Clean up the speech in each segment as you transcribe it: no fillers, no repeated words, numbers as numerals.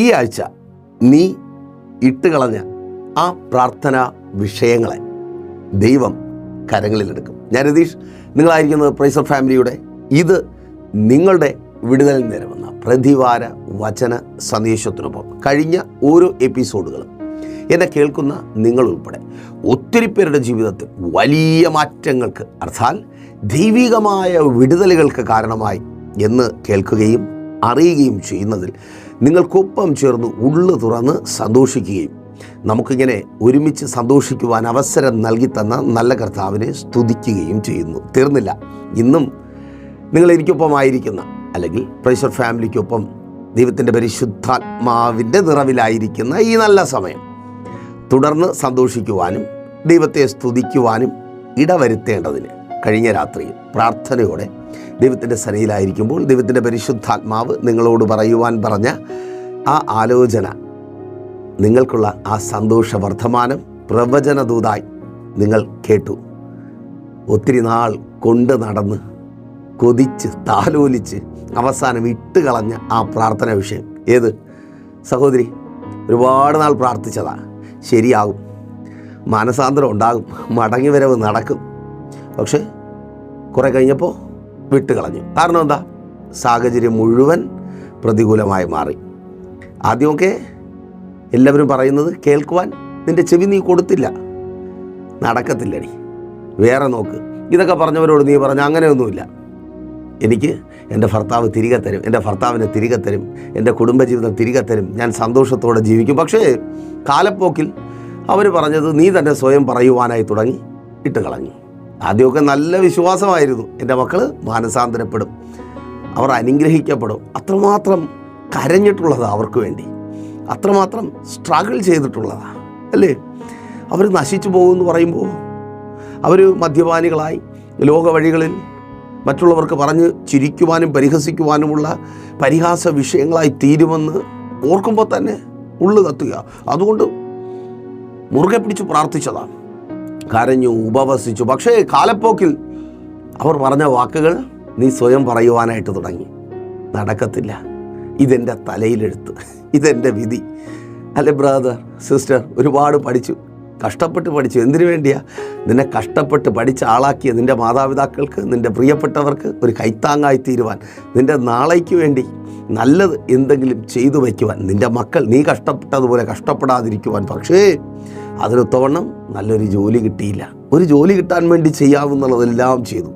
ഈ ആഴ്ച നീ ഇട്ടുകളഞ്ഞ ആ പ്രാർത്ഥനാ വിഷയങ്ങളെ ദൈവം കരങ്ങളിലെടുക്കും. ഞാൻ രതീഷ്, നിങ്ങളായിരിക്കുന്നത് പ്രൈസ് ഓഫ് ഫാമിലിയുടെ ഇത് നിങ്ങളുടെ വിടുതൽ നേരമെന്ന പ്രതിവാര വചന സന്ദേശത്തിനൊപ്പം കഴിഞ്ഞ ഓരോ എപ്പിസോഡുകളും എന്നെ കേൾക്കുന്ന നിങ്ങളുൾപ്പെടെ ഒത്തിരി പേരുടെ ജീവിതത്തിൽ വലിയ മാറ്റങ്ങൾക്ക്, അർത്ഥാൽ ദൈവികമായ വിടുതലുകൾക്ക് കാരണമായി എന്ന് കേൾക്കുകയും അറിയുകയും ചെയ്യുന്നതിൽ നിങ്ങൾക്കൊപ്പം ചേർന്ന് ഉള്ളു തുറന്ന് സന്തോഷിക്കുകയും നമുക്കിങ്ങനെ ഒരുമിച്ച് സന്തോഷിക്കുവാൻ അവസരം നൽകി തന്ന നല്ല കർത്താവിനെ സ്തുതിക്കുകയും ചെയ്യുന്നു. തീർന്നില്ല, ഇന്നും നിങ്ങൾ എനിക്കൊപ്പമായിരിക്കുന്ന അല്ലെങ്കിൽ പ്രൈസ് ഓഫ് ഫാമിലിക്കൊപ്പം ദൈവത്തിൻ്റെ പരിശുദ്ധാത്മാവിൻ്റെ നിറവിലായിരിക്കുന്ന ഈ നല്ല സമയം തുടർന്ന് സന്തോഷിക്കുവാനും ദൈവത്തെ സ്തുതിക്കുവാനും ഇടവരുത്തേണ്ടതിന് കഴിഞ്ഞ രാത്രിയിൽ പ്രാർത്ഥനയോടെ ദൈവത്തിൻ്റെ സന്നിധിയിലായിരിക്കുമ്പോൾ ദൈവത്തിൻ്റെ പരിശുദ്ധാത്മാവ് നിങ്ങളോട് പറയുവാൻ പറഞ്ഞ ആ ആലോചന, നിങ്ങൾക്കുള്ള ആ സന്തോഷ വർദ്ധമാനം പ്രവചനദൂതായി നിങ്ങൾ കേട്ടു. ഒത്തിരി നാൾ കൊണ്ട് നടന്ന് കൊതിച്ച് താലോലിച്ച് അവസാനം ഇട്ടുകളഞ്ഞ ആ പ്രാർത്ഥന വിഷയം ഏത്? സഹോദരി, ഒരുപാട് നാൾ പ്രാർത്ഥിച്ചതാ, ശരിയാകും, മാനസാന്തരം ഉണ്ടാകും, മടങ്ങിവരവ് നടക്കും. പക്ഷേ കുറേ കഴിഞ്ഞപ്പോൾ വിട്ടുകളഞ്ഞു. കാരണം എന്താ? സാഹചര്യം മുഴുവൻ പ്രതികൂലമായി മാറി. ആദ്യമൊക്കെ എല്ലാവരും പറയുന്നത് കേൾക്കുവാൻ നിൻ്റെ ചെവി നീ കൊടുത്തില്ല, നടക്കത്തില്ലടി, വേറെ നോക്ക്. ഇതൊക്കെ പറഞ്ഞവരോട് നീ പറഞ്ഞ അങ്ങനെയൊന്നുമില്ല, എനിക്ക് എൻ്റെ ഭർത്താവ് തിരികെ തരും, എൻ്റെ ഭർത്താവിനെ തിരികെ തരും, എൻ്റെ കുടുംബജീവിതം തിരികെ തരും, ഞാൻ സന്തോഷത്തോടെ ജീവിക്കും. പക്ഷേ കാലപ്പോക്കിൽ അവർ പറഞ്ഞത് നീ തന്നെ സ്വയം പറയുവാനായി തുടങ്ങി, ഇട്ടുകളഞ്ഞു. ആദ്യമൊക്കെ നല്ല വിശ്വാസമായിരുന്നു, എൻ്റെ മക്കൾ മാനസാന്തരപ്പെടും, അവർ അനുഗ്രഹിക്കപ്പെടും. അത്രമാത്രം കരഞ്ഞിട്ടുള്ളതാണ് അവർക്ക് വേണ്ടി, അത്രമാത്രം സ്ട്രഗിൾ ചെയ്തിട്ടുള്ളതാണ് അല്ലേ? അവർ നശിച്ചു പോകുമെന്ന് പറയുമ്പോൾ അവർ മദ്യപാനികളായി ലോക വഴികളിൽ മറ്റുള്ളവർക്ക് പറഞ്ഞ് ചിരിക്കുവാനും പരിഹസിക്കുവാനുമുള്ള പരിഹാസ വിഷയങ്ങളായി തീരുമെന്ന് ഓർക്കുമ്പോൾ തന്നെ ഉള്ളു കത്തുക. അതുകൊണ്ട് മുറുകെ പിടിച്ച് പ്രാർത്ഥിച്ചതാണ്, കരഞ്ഞു, ഉപവസിച്ചു. പക്ഷേ കാലപ്പോക്കിൽ അവർ പറഞ്ഞ വാക്കുകൾ നീ സ്വയം പറയുവാനായിട്ട് തുടങ്ങി. നടക്കത്തില്ല, ഇതെൻ്റെ തലയിലെഴുത്ത്, ഇതെൻ്റെ വിധി. അല്ലെ ബ്രദർ, സിസ്റ്റർ, ഒരുപാട് പഠിച്ചു, കഷ്ടപ്പെട്ട് പഠിച്ചു. എന്തിനു വേണ്ടിയാ? നിന്നെ കഷ്ടപ്പെട്ട് പഠിച്ച ആളാക്കിയ നിൻ്റെ മാതാപിതാക്കൾക്ക്, നിൻ്റെ പ്രിയപ്പെട്ടവർക്ക് ഒരു കൈത്താങ്ങായി തീരുവാൻ, നിൻ്റെ നാളേക്ക് വേണ്ടി നല്ലത് എന്തെങ്കിലും ചെയ്തു വയ്ക്കുവാൻ, നിൻ്റെ മക്കൾ നീ കഷ്ടപ്പെട്ടതുപോലെ കഷ്ടപ്പെടാതിരിക്കുവാൻ. പക്ഷേ അതിനൊത്തവണ്ണം നല്ലൊരു ജോലി കിട്ടിയില്ല. ഒരു ജോലി കിട്ടാൻ വേണ്ടി ചെയ്യാവുന്നതെല്ലാം ചെയ്തു.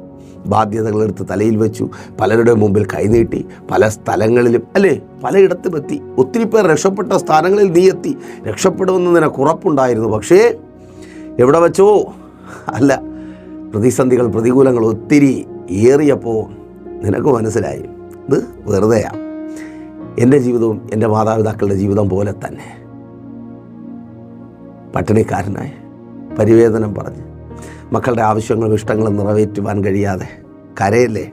ബാധ്യതകളെടുത്ത് തലയിൽ വെച്ചു, പലരുടെ മുമ്പിൽ കൈനീട്ടി, പല സ്ഥലങ്ങളിലും അല്ലേ, പലയിടത്തും എത്തി. ഒത്തിരി പേർ രക്ഷപ്പെട്ട സ്ഥാനങ്ങളിൽ നീ എത്തി, രക്ഷപ്പെടുമെന്ന് നിനക്ക് ഉറപ്പുണ്ടായിരുന്നു. പക്ഷേ എവിടെ വെച്ചോ അല്ല, പ്രതിസന്ധികൾ, പ്രതികൂലങ്ങൾ ഒത്തിരി ഏറിയപ്പോൾ നിനക്ക് മനസ്സിലായി ഇത് വെറുതെയാണ്. എൻ്റെ ജീവിതവും എൻ്റെ മാതാപിതാക്കളുടെ ജീവിതം പോലെ തന്നെ പട്ടിണിക്കാരനായി പരിവേദനം പറഞ്ഞ് മക്കളുടെ ആവശ്യങ്ങളും ഇഷ്ടങ്ങളും നിറവേറ്റുവാൻ കഴിയാതെ കരയല്ലേ?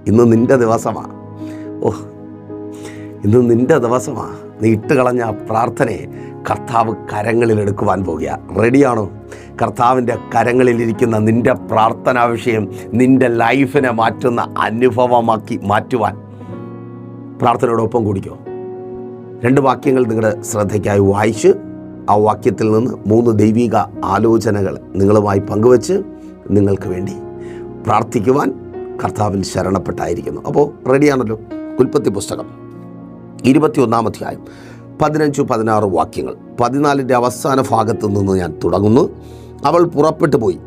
ഇന്ന് നിൻ്റെ ദിവസമാണ്. ഇന്ന് നിൻ്റെ ദിവസമാണ്. നീ ഇട്ടുകളഞ്ഞ ആ പ്രാർത്ഥനയെ കർത്താവ് കരങ്ങളിലെടുക്കുവാൻ പോകുക. റെഡിയാണോ? കർത്താവിൻ്റെ കരങ്ങളിലിരിക്കുന്ന നിൻ്റെ പ്രാർത്ഥനാ വിഷയം നിൻ്റെ ലൈഫിനെ മാറ്റുന്ന അനുഭവമാക്കി മാറ്റുവാൻ പ്രാർത്ഥനയോടൊപ്പം കൂടിക്കോ. 2 വാക്യങ്ങൾ നിങ്ങളുടെ ശ്രദ്ധയ്ക്കായി വായിച്ച് ആ വാക്യത്തിൽ നിന്ന് 3 ദൈവിക ആലോചനകൾ നിങ്ങളുമായി പങ്കുവച്ച് നിങ്ങൾക്ക് വേണ്ടി പ്രാർത്ഥിക്കുവാൻ കർത്താവിൽ ശരണപ്പെട്ടായിരിക്കുന്നു. അപ്പോൾ റെഡിയാണല്ലോ? ഉൽപ്പത്തി പുസ്തകം 21-ാം അധ്യായം 15-16 വാക്യങ്ങൾ. 14ൻ്റെ അവസാന ഭാഗത്തു നിന്ന് ഞാൻ തുടങ്ങുന്നു. അവൾ പുറപ്പെട്ടു പോയി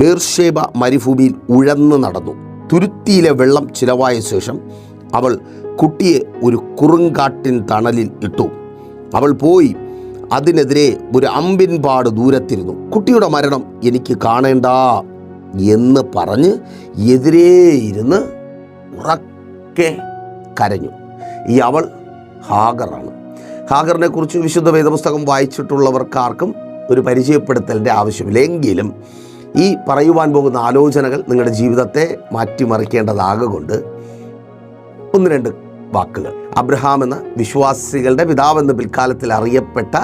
ബേർഷേബ മരുഭൂമിയിൽ ഉഴന്നു നടന്നു. തുരുത്തിയിലെ വെള്ളം ചിലവായ ശേഷം അവൾ കുട്ടിയെ ഒരു കുറുങ്കാട്ടിൻ തണലിൽ ഇട്ടു. അവൾ പോയി അതിനെതിരെ ഒരു അമ്പിൻപാട് ദൂരത്തിരുന്നു. കുട്ടിയുടെ മരണം എനിക്ക് കാണേണ്ട എന്ന് പറഞ്ഞ് എതിരേ ഇരുന്ന് ഉറക്കെ കരഞ്ഞു. ഈ അവൾ ഹാഗറാണ്. ഹാഗറിനെ കുറിച്ച് വിശുദ്ധ വേദപുസ്തകം വായിച്ചിട്ടുള്ളവർക്കാർക്കും ഒരു പരിചയപ്പെടുത്തലിൻ്റെ ആവശ്യമില്ല. എങ്കിലും ഈ പറയുവാൻ പോകുന്ന ആലോചനകൾ നിങ്ങളുടെ ജീവിതത്തെ മാറ്റിമറിക്കേണ്ടതാകൊണ്ട് 1-2 വാക്കുകൾ. അബ്രഹാം എന്ന വിശ്വാസികളുടെ പിതാവെന്ന് പിൽക്കാലത്തിൽ അറിയപ്പെട്ട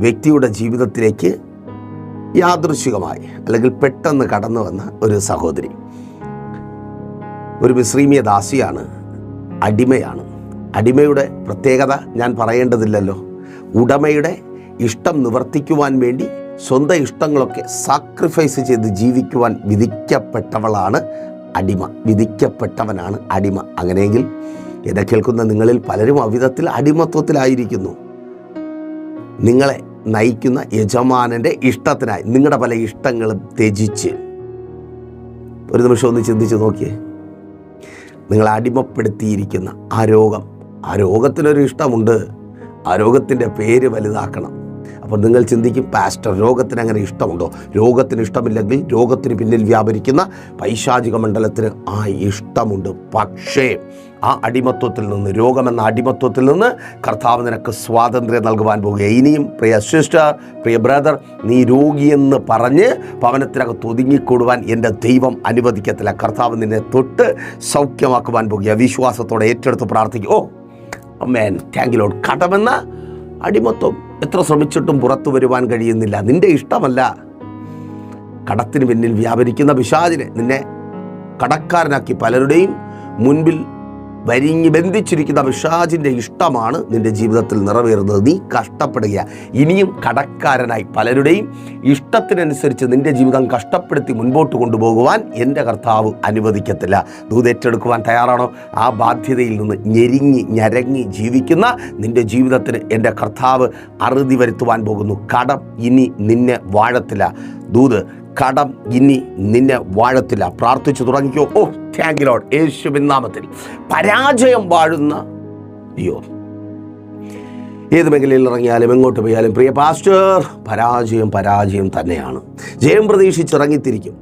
വ്യക്തിയുടെ ജീവിതത്തിലേക്ക് യാദൃശ്ചികമായി അല്ലെങ്കിൽ പെട്ടെന്ന് കടന്നു വന്ന ഒരു സഹോദരി, ഒരു മിസ്രീമിയ ദാസിയാണ്, അടിമയാണ്. അടിമയുടെ പ്രത്യേകത ഞാൻ പറയേണ്ടതില്ലല്ലോ. ഉടമയുടെ ഇഷ്ടം നിവർത്തിക്കുവാൻ വേണ്ടി സ്വന്തം ഇഷ്ടങ്ങളൊക്കെ സാക്രിഫൈസ് ചെയ്ത് ജീവിക്കുവാൻ വിധിക്കപ്പെട്ടവളാണ് അടിമ, വിധിക്കപ്പെട്ടവനാണ് അടിമ. അങ്ങനെയെങ്കിൽ എന്നെ കേൾക്കുന്ന നിങ്ങളിൽ പലരും അവിധത്തിൽ അടിമത്വത്തിലായിരിക്കുന്നു. നിങ്ങളെ നയിക്കുന്ന യജമാനൻ്റെ ഇഷ്ടത്തിനായി നിങ്ങളുടെ പല ഇഷ്ടങ്ങളും ത്യജിച്ച്, ഒരു നിമിഷം ഒന്ന് ചിന്തിച്ച് നോക്കിയേ, നിങ്ങളെ അടിമപ്പെടുത്തിയിരിക്കുന്ന ആ രോഗത്തിനൊരു ഇഷ്ടമുണ്ട്. ആ രോഗത്തിൻ്റെ പേര് വലുതാക്കണം. അപ്പോൾ നിങ്ങൾ ചിന്തിക്കും, പാസ്റ്റർ രോഗത്തിന് അങ്ങനെ ഇഷ്ടമുണ്ടോ? രോഗത്തിന് ഇഷ്ടമില്ലെങ്കിൽ രോഗത്തിന് പിന്നിൽ വ്യാപരിക്കുന്ന പൈശാചിക മണ്ഡലത്തിന് ആ ഇഷ്ടമുണ്ട്. പക്ഷേ ആ അടിമത്വത്തിൽ നിന്ന്, രോഗമെന്ന അടിമത്വത്തിൽ നിന്ന് കർത്താവ് നിനക്ക് സ്വാതന്ത്ര്യം നൽകുവാൻ പോകുക. ഇനിയും പ്രിയ സിസ്റ്റർ, പ്രിയ ബ്രദർ, നീ രോഗിയെന്ന് പറഞ്ഞ് ഭവനത്തിനകത്ത് ഒതുങ്ങിക്കൂടുവാൻ എൻ്റെ ദൈവം അനുവദിക്കത്തില്ല. കർത്താവ് നിന്നെ തൊട്ട് സൗഖ്യമാക്കുവാൻ പോകുക. വിശ്വാസത്തോടെ ഏറ്റെടുത്ത് പ്രാർത്ഥിക്കും. ഓ ആമേൻ, താങ്ക് യു ലോർഡ്. കടമെന്ന അടിമത്വം എത്ര ശ്രമിച്ചിട്ടും പുറത്തു വരുവാൻ കഴിയുന്നില്ല. നിന്റെ ഇഷ്ടമല്ല. കടത്തിന് പിന്നിൽ വ്യാപരിക്കുന്ന പിശാചിനെ നിന്നെ കടക്കാരനാക്കി പലരുടെയും മുൻപിൽ വരിഞ്ഞ് ബന്ധിച്ചിരിക്കുന്ന പിശാചിൻ്റെ ഇഷ്ടമാണ് നിന്റെ ജീവിതത്തിൽ നിറവേറുന്നത്. നീ കഷ്ടപ്പെടുക. ഇനിയും കടക്കാരനായി പലരുടെയും ഇഷ്ടത്തിനനുസരിച്ച് നിന്റെ ജീവിതം കഷ്ടപ്പെടുത്തി മുൻപോട്ട് കൊണ്ടുപോകുവാൻ എൻ്റെ കർത്താവ് അനുവദിക്കത്തില്ല. ദൂതേറ്റെടുക്കുവാൻ തയ്യാറാണോ? ആ ബാധ്യതയിൽ നിന്ന് ഞരങ്ങി ജീവിക്കുന്ന നിന്റെ ജീവിതത്തിന് എൻ്റെ കർത്താവ് അറുതി വരുത്തുവാൻ പോകുന്നു. കടം ഇനി നിന്നെ വാഴത്തില്ല. ദൂത്, കടം ഇനി നിന്നെ വാഴത്തില്ല. പ്രാർത്ഥിച്ചു തുടങ്ങിക്കോ. ഓ താങ്ക് യു ലോർഡ്. യേശുവിൻ നാമത്തിൽ പരാജയം വാഴുന്ന ഏത് മേഖലയിൽ ഇറങ്ങിയാലും എങ്ങോട്ട് പോയാലും പ്രിയ പാസ്റ്റർ, പരാജയം തന്നെയാണ്. ജയം പ്രതീക്ഷിച്ചിറങ്ങിത്തിരിക്കും.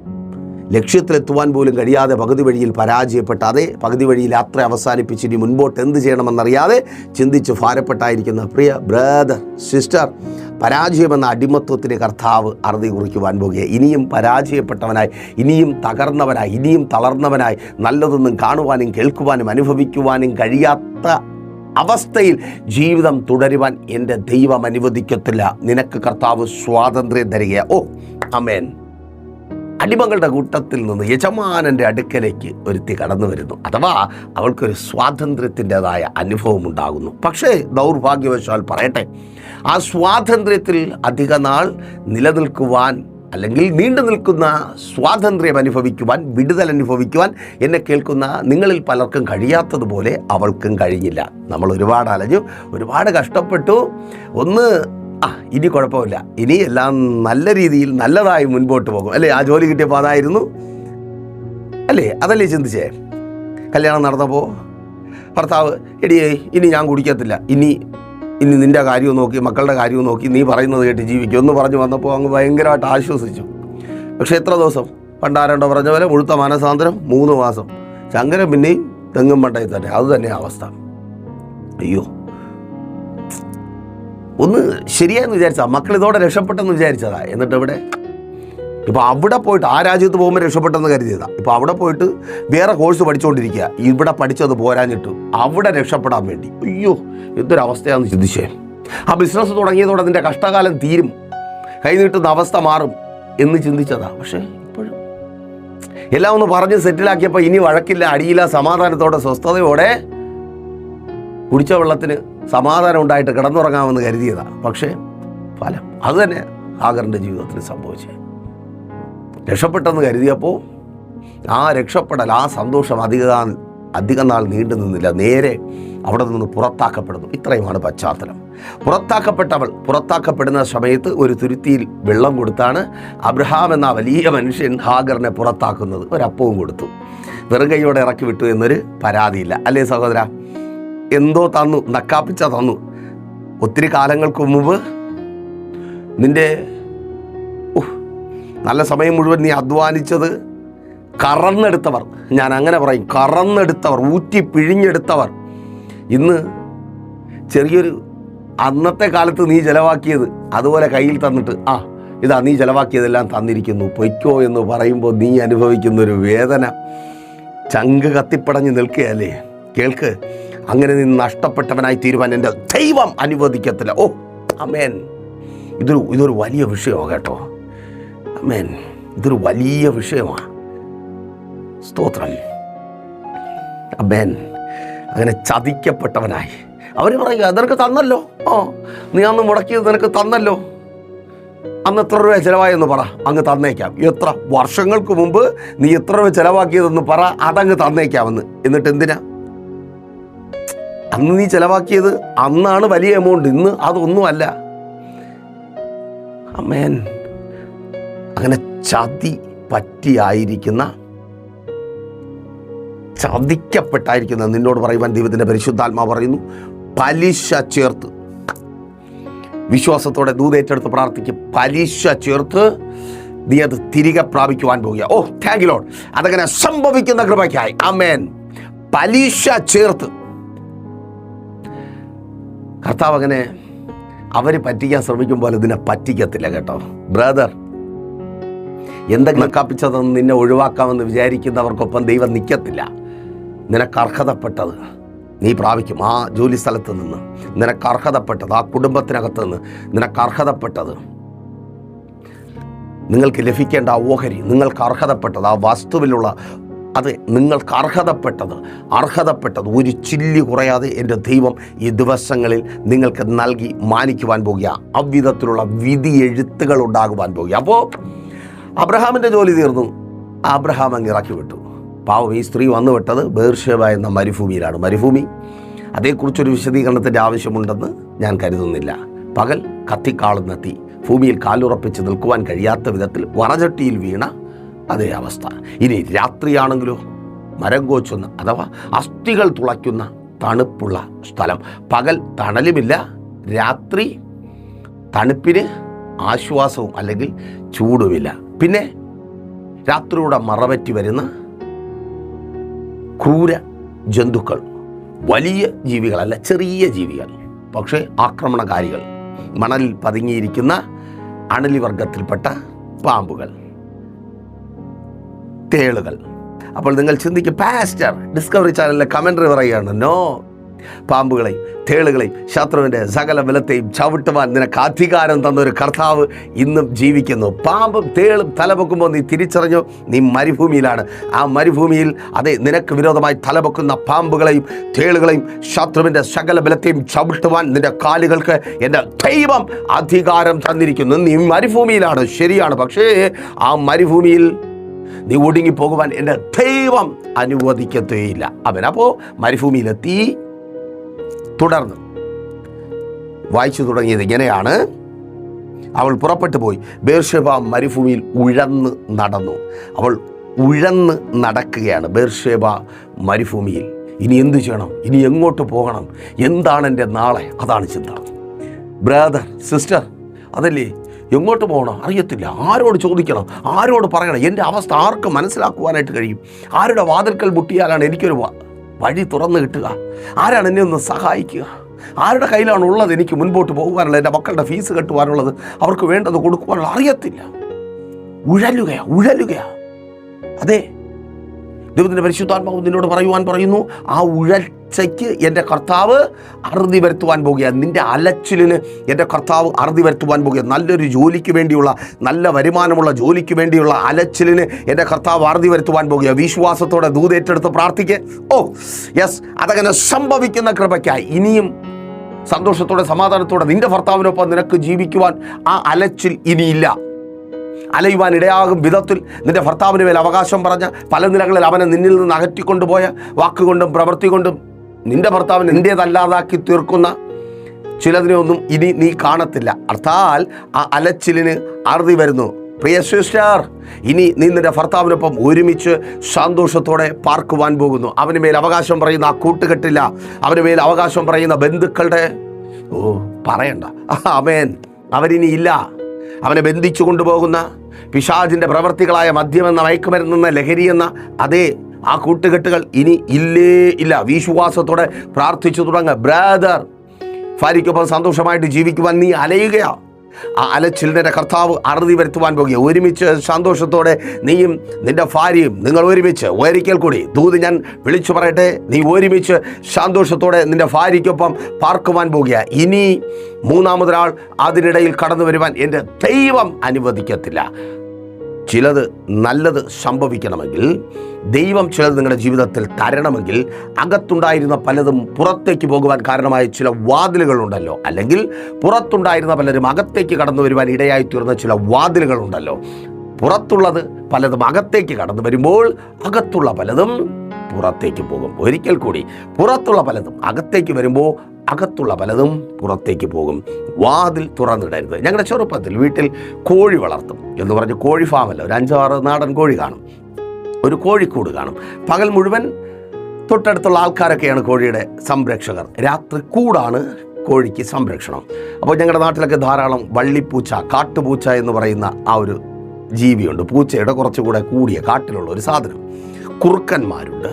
ലക്ഷ്യത്തിലെത്തുവാൻ പോലും കഴിയാതെ പകുതി വഴിയിൽ പരാജയപ്പെട്ട അതേ പകുതി വഴിയിൽ യാത്ര അവസാനിപ്പിച്ചിട്ട് മുൻപോട്ട് എന്ത് ചെയ്യണമെന്നറിയാതെ ചിന്തിച്ച് ഭാരപ്പെട്ടായിരിക്കുന്ന പ്രിയ ബ്രദർ, സിസ്റ്റർ, പരാജയമെന്ന അടിമത്വത്തിന് കർത്താവ് അറുതി കുറിക്കുവാൻ പോകുക. ഇനിയും പരാജയപ്പെട്ടവനായി, ഇനിയും തകർന്നവനായി, ഇനിയും തളർന്നവനായി, നല്ലതൊന്നും കാണുവാനും കേൾക്കുവാനും അനുഭവിക്കുവാനും കഴിയാത്ത അവസ്ഥയിൽ ജീവിതം തുടരുവാൻ എൻ്റെ ദൈവം അനുവദിക്കത്തില്ല. നിനക്ക് കർത്താവ് സ്വാതന്ത്ര്യം തരിക. ഓ ആമേൻ. അടിമകളുടെ കൂട്ടത്തിൽ നിന്ന് യജമാനൻ്റെ അടുക്കലേക്ക് ഒരുത്തി കടന്നു വരുന്നു. അഥവാ അവൾക്കൊരു സ്വാതന്ത്ര്യത്തിൻ്റെതായ അനുഭവം ഉണ്ടാകുന്നു. പക്ഷേ ദൗർഭാഗ്യവശാൽ പറയട്ടെ, ആ സ്വാതന്ത്ര്യത്തിൽ അധിക നാൾ നിലനിൽക്കുവാൻ അല്ലെങ്കിൽ നീണ്ടു നിൽക്കുന്ന സ്വാതന്ത്ര്യം അനുഭവിക്കുവാൻ, വിടുതൽ അനുഭവിക്കുവാൻ എന്നെ കേൾക്കുന്ന നിങ്ങളിൽ പലർക്കും കഴിയാത്തതുപോലെ അവൾക്കും കഴിഞ്ഞില്ല. നമ്മൾ ഒരുപാട് അലഞ്ഞു, ഒരുപാട് കഷ്ടപ്പെട്ടു. ഇനി കുഴപ്പമില്ല, ഇനി എല്ലാം നല്ല രീതിയിൽ നല്ലതായി മുൻപോട്ട് പോകും അല്ലേ? ആ ജോലി കിട്ടിയപ്പോൾ അതായിരുന്നു അല്ലേ? അതല്ലേ ചിന്തിച്ചേ? കല്യാണം നടന്നപ്പോൾ ഭർത്താവ്, എടിയേ ഇനി ഞാൻ കുടിക്കത്തില്ല, ഇനി നിൻ്റെ കാര്യവും നോക്കി മക്കളുടെ കാര്യവും നോക്കി നീ പറയുന്നത് കേട്ട് ജീവിക്കും എന്ന് പറഞ്ഞു വന്നപ്പോൾ അങ്ങ് ഭയങ്കരമായിട്ട് ആശ്വസിച്ചു. പക്ഷേ എത്ര ദിവസം? പണ്ടാരണ്ടോ പറഞ്ഞ പോലെ മുഴുത്ത മാനസാന്തരം 3 മാസം. ശങ്കരൻ പിന്നെയും തെങ്ങും മണ്ടയിൽ തന്നെ. അത് തന്നെ അവസ്ഥ. അയ്യോ, ഒന്ന് ശരിയായെന്ന് വിചാരിച്ചാൽ മക്കൾ ഇതോടെ രക്ഷപ്പെട്ടെന്ന് വിചാരിച്ചതാ. എന്നിട്ട് ഇവിടെ ഇപ്പോൾ അവിടെ പോയിട്ട് ആ രാജ്യത്ത് പോകുമ്പോൾ രക്ഷപ്പെട്ടെന്ന് കരുതിയതാണ്. ഇപ്പോൾ അവിടെ പോയിട്ട് വേറെ കോഴ്സ് പഠിച്ചുകൊണ്ടിരിക്കുക. ഇവിടെ പഠിച്ചത് പോരാഞ്ഞിട്ട് അവിടെ രക്ഷപ്പെടാൻ വേണ്ടി. അയ്യോ, എന്തൊരവസ്ഥയാണെന്ന് ചിന്തിച്ചേ. ആ ബിസിനസ് തുടങ്ങിയതോടെ അതിൻ്റെ കഷ്ടകാലം തീരും, കൈ നീട്ടുന്ന അവസ്ഥ മാറും എന്ന് ചിന്തിച്ചതാ. പക്ഷേ ഇപ്പോഴും എല്ലാം ഒന്ന് പറഞ്ഞ് സെറ്റിലാക്കിയപ്പോൾ ഇനി വഴക്കില്ല, അടിയില്ല, സമാധാനത്തോടെ സ്വസ്ഥതയോടെ കുടിച്ച വെള്ളത്തിന് സമാധാനം ഉണ്ടായിട്ട് കിടന്നുറങ്ങാമെന്ന് കരുതിയതാണ്. പക്ഷേ ഫലം അത് തന്നെ ഹാഗറിൻ്റെ ജീവിതത്തിൽ സംഭവിച്ചത്. രക്ഷപ്പെട്ടെന്ന് കരുതിയപ്പോൾ ആ രക്ഷപ്പെടൽ, ആ സന്തോഷം അധികം നാൾ നീണ്ടു നിന്നില്ല. നേരെ അവിടെ നിന്ന് പുറത്താക്കപ്പെടുന്നു. ഇത്രയുമാണ് പശ്ചാത്തലം. പുറത്താക്കപ്പെടുന്ന സമയത്ത് ഒരു തുരുത്തിയിൽ വെള്ളം കൊടുത്താണ് അബ്രഹാം എന്ന വലിയ മനുഷ്യൻ ഹാഗറിനെ പുറത്താക്കുന്നത്. ഒരപ്പവും കൊടുത്തു. വെറും കൈയോടെ ഇറക്കി വിട്ടു എന്നൊരു പരാതിയില്ല അല്ലേ സഹോദര? എന്തോ തന്നു, നക്കാപ്പിച്ച തന്നു. ഒത്തിരി കാലങ്ങൾക്ക് മുമ്പ് നിൻ്റെ നല്ല സമയം മുഴുവൻ നീ അധ്വാനിച്ചത് കറന്നെടുത്തവർ, ഞാൻ അങ്ങനെ പറയും, കറന്നെടുത്തവർ, ഊറ്റി പിഴിഞ്ഞെടുത്തവർ ഇന്ന് ചെറിയൊരു അന്നത്തെ കാലത്ത് നീ ചിലവാക്കിയത് അതുപോലെ കയ്യിൽ തന്നിട്ട് ഇതാ നീ ചിലവാക്കിയതെല്ലാം തന്നിരിക്കുന്നു, പൊയ്ക്കോ എന്ന് പറയുമ്പോൾ നീ അനുഭവിക്കുന്നൊരു വേദന ചങ്ക് കത്തിപ്പടഞ്ഞ് നിൽക്കുകയല്ലേ? കേൾക്ക്, അങ്ങനെ നീ നഷ്ടപ്പെട്ടവനായി തീരുവാൻ എൻ്റെ ദൈവം അനുവദിക്കത്തില്ല. ഓ ആമേൻ. ഇതൊരു വലിയ വിഷയമാണ് കേട്ടോ. ആമേൻ. ഇതൊരു വലിയ വിഷയമാണ്. സ്തോത്രം. ആമേൻ. അങ്ങനെ ചതിക്കപ്പെട്ടവനായി. അവർ പറയുക, നിനക്ക് തന്നല്ലോ, നീ അന്ന് മുടക്കിയത് നിനക്ക് തന്നല്ലോ, അന്ന് എത്ര രൂപ ചിലവായെന്ന് പറ, അങ്ങ് തന്നേക്കാം. എത്ര വർഷങ്ങൾക്ക് മുമ്പ് നീ എത്ര രൂപ ചിലവാക്കിയതെന്ന് പറ, അതങ്ങ് തന്നേക്കാമെന്ന്. എന്നിട്ട് എന്തിനാ? അന്ന് നീ ചിലവാക്കിയത് അന്നാണ് വലിയ എമൗണ്ട്, ഇന്ന് അതൊന്നുമല്ല. അമേൻ. അങ്ങനെ ചതി പറ്റിയായിരിക്കുന്ന, ചതിക്കപ്പെട്ടായിരിക്കുന്ന നിന്നോട് പറയുവാൻ ദൈവത്തിൻ്റെ പരിശുദ്ധാത്മാവ് പറയുന്നു, പലിശ ചേർത്ത്, വിശ്വാസത്തോടെ ദൂതേറ്റെടുത്ത് പ്രാർത്ഥിക്കും, പലിശ ചേർത്ത് നീ അത് തിരികെ പ്രാപിക്കുവാൻ പോകുക. ഓ താങ്ക് യു ലോർഡ്. അതങ്ങനെ സംഭവിക്കുന്ന കൃപയ്ക്കായി. ആമേൻ. പലിശ ചേർത്ത് കർത്താവ് അങ്ങനെ അവർ പറ്റിക്കാൻ ശ്രമിക്കുമ്പോൾ ഇതിനെ പറ്റിക്കത്തില്ല കേട്ടോ ബ്രദർ. എന്തെങ്കിലും കാപ്പിച്ചതെന്ന് നിന്നെ ഒഴിവാക്കാമെന്ന് വിചാരിക്കുന്നവർക്കൊപ്പം ദൈവം നിൽക്കത്തില്ല. നിനക്ക് അർഹതപ്പെട്ടത് നീ പ്രാപിക്കും. ആ ജോലി സ്ഥലത്ത് നിന്ന് നിനക്ക് അർഹതപ്പെട്ടത്, ആ കുടുംബത്തിനകത്ത് നിന്ന് നിനക്ക് അർഹതപ്പെട്ടത്, നിങ്ങൾക്ക് ലഭിക്കേണ്ട ആ ഓഹരി, നിങ്ങൾക്ക് അർഹതപ്പെട്ടത്, ആ വസ്തുവിലുള്ള അതെ നിങ്ങൾക്ക് അർഹതപ്പെട്ടത് ഒരു ചില്ലി കുറയാതെ എൻ്റെ ദൈവം ഈ ദിവസങ്ങളിൽ നിങ്ങൾക്ക് നൽകി മാനിക്കുവാൻ പോകുക. അவ்விധത്തിലുള്ള വിധി എഴുത്തുകൾ ഉണ്ടാകുവാൻ പോകുക. അപ്പോൾ അബ്രഹാമിൻ്റെ ജോലി തീർന്നു, അബ്രഹാം അങ്ങ് ഇറക്കി വിട്ടു. പാവം ഈ സ്ത്രീ വന്നു വിട്ടത് ബേർഷേബ എന്ന മരുഭൂമിയിലാണ്. മരുഭൂമി, അതേക്കുറിച്ചൊരു വിശദീകരണത്തിൻ്റെ ആവശ്യമുണ്ടെന്ന് ഞാൻ കരുതുന്നില്ല. പകൽ കത്തിക്കാളുന്ന തീ, ഭൂമിയിൽ കാലുറപ്പിച്ച് നിൽക്കുവാൻ കഴിയാത്ത വിധത്തിൽ വറചട്ടിയിൽ വീണ അതേ അവസ്ഥ. ഇനി രാത്രിയാണെങ്കിലോ മരം കോച്ചുന്ന അഥവാ അസ്ഥികൾ തുളയ്ക്കുന്ന തണുപ്പുള്ള സ്ഥലം. പകൽ തണലുമില്ല, രാത്രി തണുപ്പിന് ആശ്വാസവും അല്ലെങ്കിൽ ചൂടുമില്ല. പിന്നെ രാത്രിയുടെ മറപറ്റി വരുന്ന ക്രൂര ജന്തുക്കൾ, വലിയ ജീവികളല്ല, ചെറിയ ജീവികൾ, പക്ഷേ ആക്രമണകാരികൾ, മണലിൽ പതുങ്ങിയിരിക്കുന്ന അണലി വർഗത്തിൽപ്പെട്ട പാമ്പുകൾ, തേളുകൾ. അപ്പോൾ നിങ്ങൾ ചിന്തിക്കും, പാസ്റ്റർ ഡിസ്കവറി ചാനലിലെ കമൻട്രി പറയുകയാണ്. നോ, പാമ്പുകളെയും തേളുകളെയും ശത്രുവിൻ്റെ സകല ബലത്തെയും ചവിട്ടുവാൻ നിനക്ക് അധികാരം തന്നൊരു കർത്താവ് ഇന്നും ജീവിക്കുന്നു. പാമ്പും തേളും തലപൊക്കുമ്പോൾ നീ തിരിച്ചറിഞ്ഞു, നീ മരുഭൂമിയിലാണ്. ആ മരുഭൂമിയിൽ അതെ നിനക്ക് വിരോധമായി തലപൊക്കുന്ന പാമ്പുകളെയും തേളുകളെയും ശത്രുവിൻ്റെ സകല ബലത്തെയും ചവിട്ടുവാൻ നിന്റെ കാലുകൾക്ക് എൻ്റെ ദൈവം അധികാരം തന്നിരിക്കുന്നു. നീ മരുഭൂമിയിലാണ്, ശരിയാണ്. പക്ഷേ ആ മരുഭൂമിയിൽ നീ ഒടുങ്ങിപ്പോകുവാൻ എൻ്റെ ദൈവം അനുവദിക്കത്തേയില്ല. അപ്പോൾ മരുഭൂമിയിലെത്തി. തുടർന്ന് വായിച്ചു തുടങ്ങിയത് ഇങ്ങനെയാണ്. അവൾ പുറപ്പെട്ടു പോയി ബേർഷേബ മരുഭൂമിയിൽ ഉഴന്ന് നടന്നു. അവൾ ഉഴന്ന് നടക്കുകയാണ് ബേർഷേബ മരുഭൂമിയിൽ. ഇനി എന്തു ചെയ്യണം? ഇനി എങ്ങോട്ട് പോകണം? എന്താണ് എൻ്റെ നാളെ? അതാണ് ചിന്ത. ബ്രദർ, സിസ്റ്റർ, അതല്ലേ, എങ്ങോട്ട് പോകണം അറിയത്തില്ല. ആരോട് ചോദിക്കണം? ആരോട് പറയണം? എൻ്റെ അവസ്ഥ ആർക്ക് മനസ്സിലാക്കുവാനായിട്ട് കഴിയും? ആരുടെ വാതിൽക്കൽ മുട്ടിയാലാണ് എനിക്കൊരു വഴി തുറന്നു കിട്ടുക? ആരാണ് എന്നെ ഒന്ന് സഹായിക്കുക? ആരുടെ കയ്യിലാണ് ഉള്ളത് എനിക്ക് മുൻപോട്ട് പോകുവാനുള്ളത്, എൻ്റെ മക്കളുടെ ഫീസ് കെട്ടുവാനുള്ളത്, അവർക്ക് വേണ്ടത് കൊടുക്കുവാനുള്ള? അറിയത്തില്ല. ഉഴലുകയാ. അതെ, ദൈവത്തിൻ്റെ പരിശുദ്ധാത്മാവ് നിന്നോട് പറയുന്നു, ആ ഉഴച്ചയ്ക്ക് എൻ്റെ കർത്താവ് അറുതി വരുത്തുവാൻ പോകുക. നിൻ്റെ അലച്ചിലിന് എൻ്റെ കർത്താവ് അറുതി വരുത്തുവാൻ പോകുക. നല്ലൊരു ജോലിക്ക് വേണ്ടിയുള്ള, നല്ല വരുമാനമുള്ള ജോലിക്ക് വേണ്ടിയുള്ള അലച്ചിലിന് എൻ്റെ കർത്താവ് അറുതി വരുത്തുവാൻ പോകുക. വിശ്വാസത്തോടെ ദൂതേറ്റെടുത്ത് പ്രാർത്ഥിക്കുക. ഓ യെസ്, അതങ്ങനെ സംഭവിക്കുന്ന കൃപയ്ക്കായി ഇനിയും സന്തോഷത്തോടെ സമാധാനത്തോടെ നിൻ്റെ ഭർത്താവിനൊപ്പം നിനക്ക് ജീവിക്കുവാൻ ആ അലച്ചിൽ ഇനിയില്ല. അലയുവാൻ ഇടയാകും വിധത്തിൽ നിന്റെ ഭർത്താവിന് മേൽ അവകാശം പറഞ്ഞ, പല നിലകളിൽ അവനെ നിന്നിൽ നിന്ന് അകറ്റിക്കൊണ്ടുപോയ, വാക്കുകൊണ്ടും പ്രവൃത്തി കൊണ്ടും നിന്റെ ഭർത്താവിനെ നിൻ്റേതല്ലാതാക്കി തീർക്കുന്ന ചിലതിനെയൊന്നും ഇനി നീ കാണത്തില്ല. അർത്ഥാൽ ആ അലച്ചിലിന് അറുതി വരുന്നു. പ്രിയ സിസ്റ്റർ, ഇനി നീ നിന്റെ ഭർത്താവിനൊപ്പം ഒരുമിച്ച് സന്തോഷത്തോടെ പാർക്കുവാൻ പോകുന്നു. അവന് മേൽ അവകാശം പറയുന്ന ആ കൂട്ടുകെട്ടില്ല, അവന് മേൽ അവകാശം പറയുന്ന ബന്ധുക്കളുടെ പറയണ്ട, ആമേൻ, അവരിനി ഇല്ല. അവനെ ബന്ധിച്ചു കൊണ്ടുപോകുന്ന പിശാചിൻ്റെ പ്രവർത്തികളായ മദ്യമെന്ന, മയക്കുമരുന്നെന്ന, ലഹരിയെന്ന അതേ ആ കൂട്ടുകെട്ടുകൾ ഇനി ഇല്ല. വിശ്വാസത്തോടെ പ്രാർത്ഥിച്ചു തുടങ്ങുക. ബ്രദർ, ഭാര്യയ്ക്കൊപ്പം സന്തോഷമായിട്ട് ജീവിക്കുവാൻ നീ അലയുകയാ. ആ അലച്ചിലിൻ്റെ കർത്താവ് അറുതി വരുത്തുവാൻ പോകുക. ഒരുമിച്ച് സന്തോഷത്തോടെ നീയും നിൻ്റെ ഭാര്യയും നിങ്ങൾ ഒരുമിച്ച്, ഒരിക്കൽ കൂടി ദൂത് ഞാൻ വിളിച്ചു പറയട്ടെ, നീ ഒരുമിച്ച് സന്തോഷത്തോടെ നിൻ്റെ ഭാര്യയ്ക്കൊപ്പം പാർക്കുവാൻ പോകുക. ഇനി മൂന്നാമതൊരാൾ അതിനിടയിൽ കടന്നു വരുവാൻ എൻ്റെ ദൈവം അനുവദിക്കത്തില്ല. ചിലത് നല്ലത് സംഭവിക്കണമെങ്കിൽ, ദൈവം ചിലത് നിങ്ങളുടെ ജീവിതത്തിൽ തരണമെങ്കിൽ, അകത്തുണ്ടായിരുന്ന പലതും പുറത്തേക്ക് പോകുവാൻ കാരണമായ ചില വാതിലുകളുണ്ടല്ലോ, അല്ലെങ്കിൽ പുറത്തുണ്ടായിരുന്ന പലരും അകത്തേക്ക് കടന്നു വരുവാൻ ഇടയായി തീർന്ന ചില വാതിലുകളുണ്ടല്ലോ. പുറത്തുള്ളത് പലതും അകത്തേക്ക് കടന്നു വരുമ്പോൾ അകത്തുള്ള പലതും പുറത്തേക്ക് പോകും. ഒരിക്കൽ കൂടി, പുറത്തുള്ള പലതും അകത്തേക്ക് വരുമ്പോൾ അകത്തുള്ള പലതും പുറത്തേക്ക് പോകും. വാതിൽ തുറന്നിടരുത്. ഞങ്ങളുടെ ചെറുപ്പത്തിൽ വീട്ടിൽ കോഴി വളർത്തും എന്ന് പറഞ്ഞ് കോഴി ഫാമല്ല, ഒരു 5-6 നാടൻ കോഴി കാണും, ഒരു കോഴിക്കൂട് കാണും. പകൽ മുഴുവൻ തൊട്ടടുത്തുള്ള ആൾക്കാരൊക്കെയാണ് കോഴിയുടെ സംരക്ഷകർ, രാത്രി കൂടാണ് കോഴിക്ക് സംരക്ഷണം. അപ്പോൾ ഞങ്ങളുടെ നാട്ടിലൊക്കെ ധാരാളം വള്ളിപ്പൂച്ച, കാട്ടുപൂച്ച എന്ന് പറയുന്ന ആ ഒരു ജീവിയുണ്ട്. പൂച്ചയുടെ കുറച്ചുകൂടെ കൂടിയ കാട്ടിലുള്ള ഒരു സാധനം. കുറുക്കന്മാരുണ്ട്.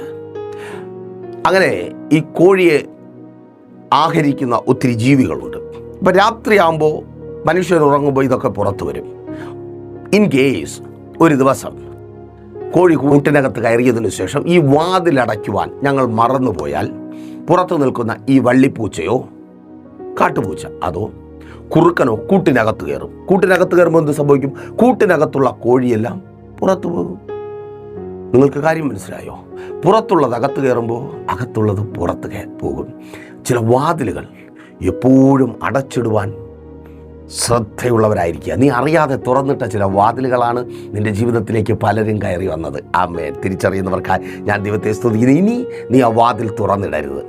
അങ്ങനെ ഈ കോഴിയെ ആഹരിക്കുന്ന ഒത്തിരി ജീവികളുണ്ട്. ഇപ്പം രാത്രിയാകുമ്പോൾ മനുഷ്യർ ഉറങ്ങുമ്പോൾ ഇതൊക്കെ പുറത്തു വരും. ഇൻ കേസ് ഒരു ദിവസം കോഴി കൂട്ടിനകത്ത് കയറിയതിനു ശേഷം ഈ വാതിലടയ്ക്കുവാൻ ഞങ്ങൾ മറന്നുപോയാൽ പുറത്തു നിൽക്കുന്ന ഈ വള്ളിപ്പൂച്ചയോ കാട്ടുപൂച്ച അതോ കുറുക്കനോ കൂട്ടിനകത്ത് കയറും. കൂട്ടിനകത്ത് കയറുമ്പോൾ എന്ത് സംഭവിക്കും? കൂട്ടിനകത്തുള്ള കോഴിയെല്ലാം പുറത്തു പോകും. നിങ്ങൾക്ക് കാര്യം മനസ്സിലായോ? പുറത്തുള്ളത് അകത്ത് കയറുമ്പോൾ അകത്തുള്ളത് പുറത്ത് പോകും. ചില വാതിലുകൾ എപ്പോഴും അടച്ചിടുവാൻ ശ്രദ്ധയുള്ളവരായിരിക്കുക. നീ അറിയാതെ തുറന്നിട്ട ചില വാതിലുകളാണ് നിൻ്റെ ജീവിതത്തിലേക്ക് പലരും കയറി വന്നത്. ആമേൻ. തിരിച്ചറിയുന്നവർക്കായി ഞാൻ ദൈവത്തെ സ്തുതിക്കുന്നു. ഇനി നീ ആ വാതിൽ തുറന്നിടരുത്.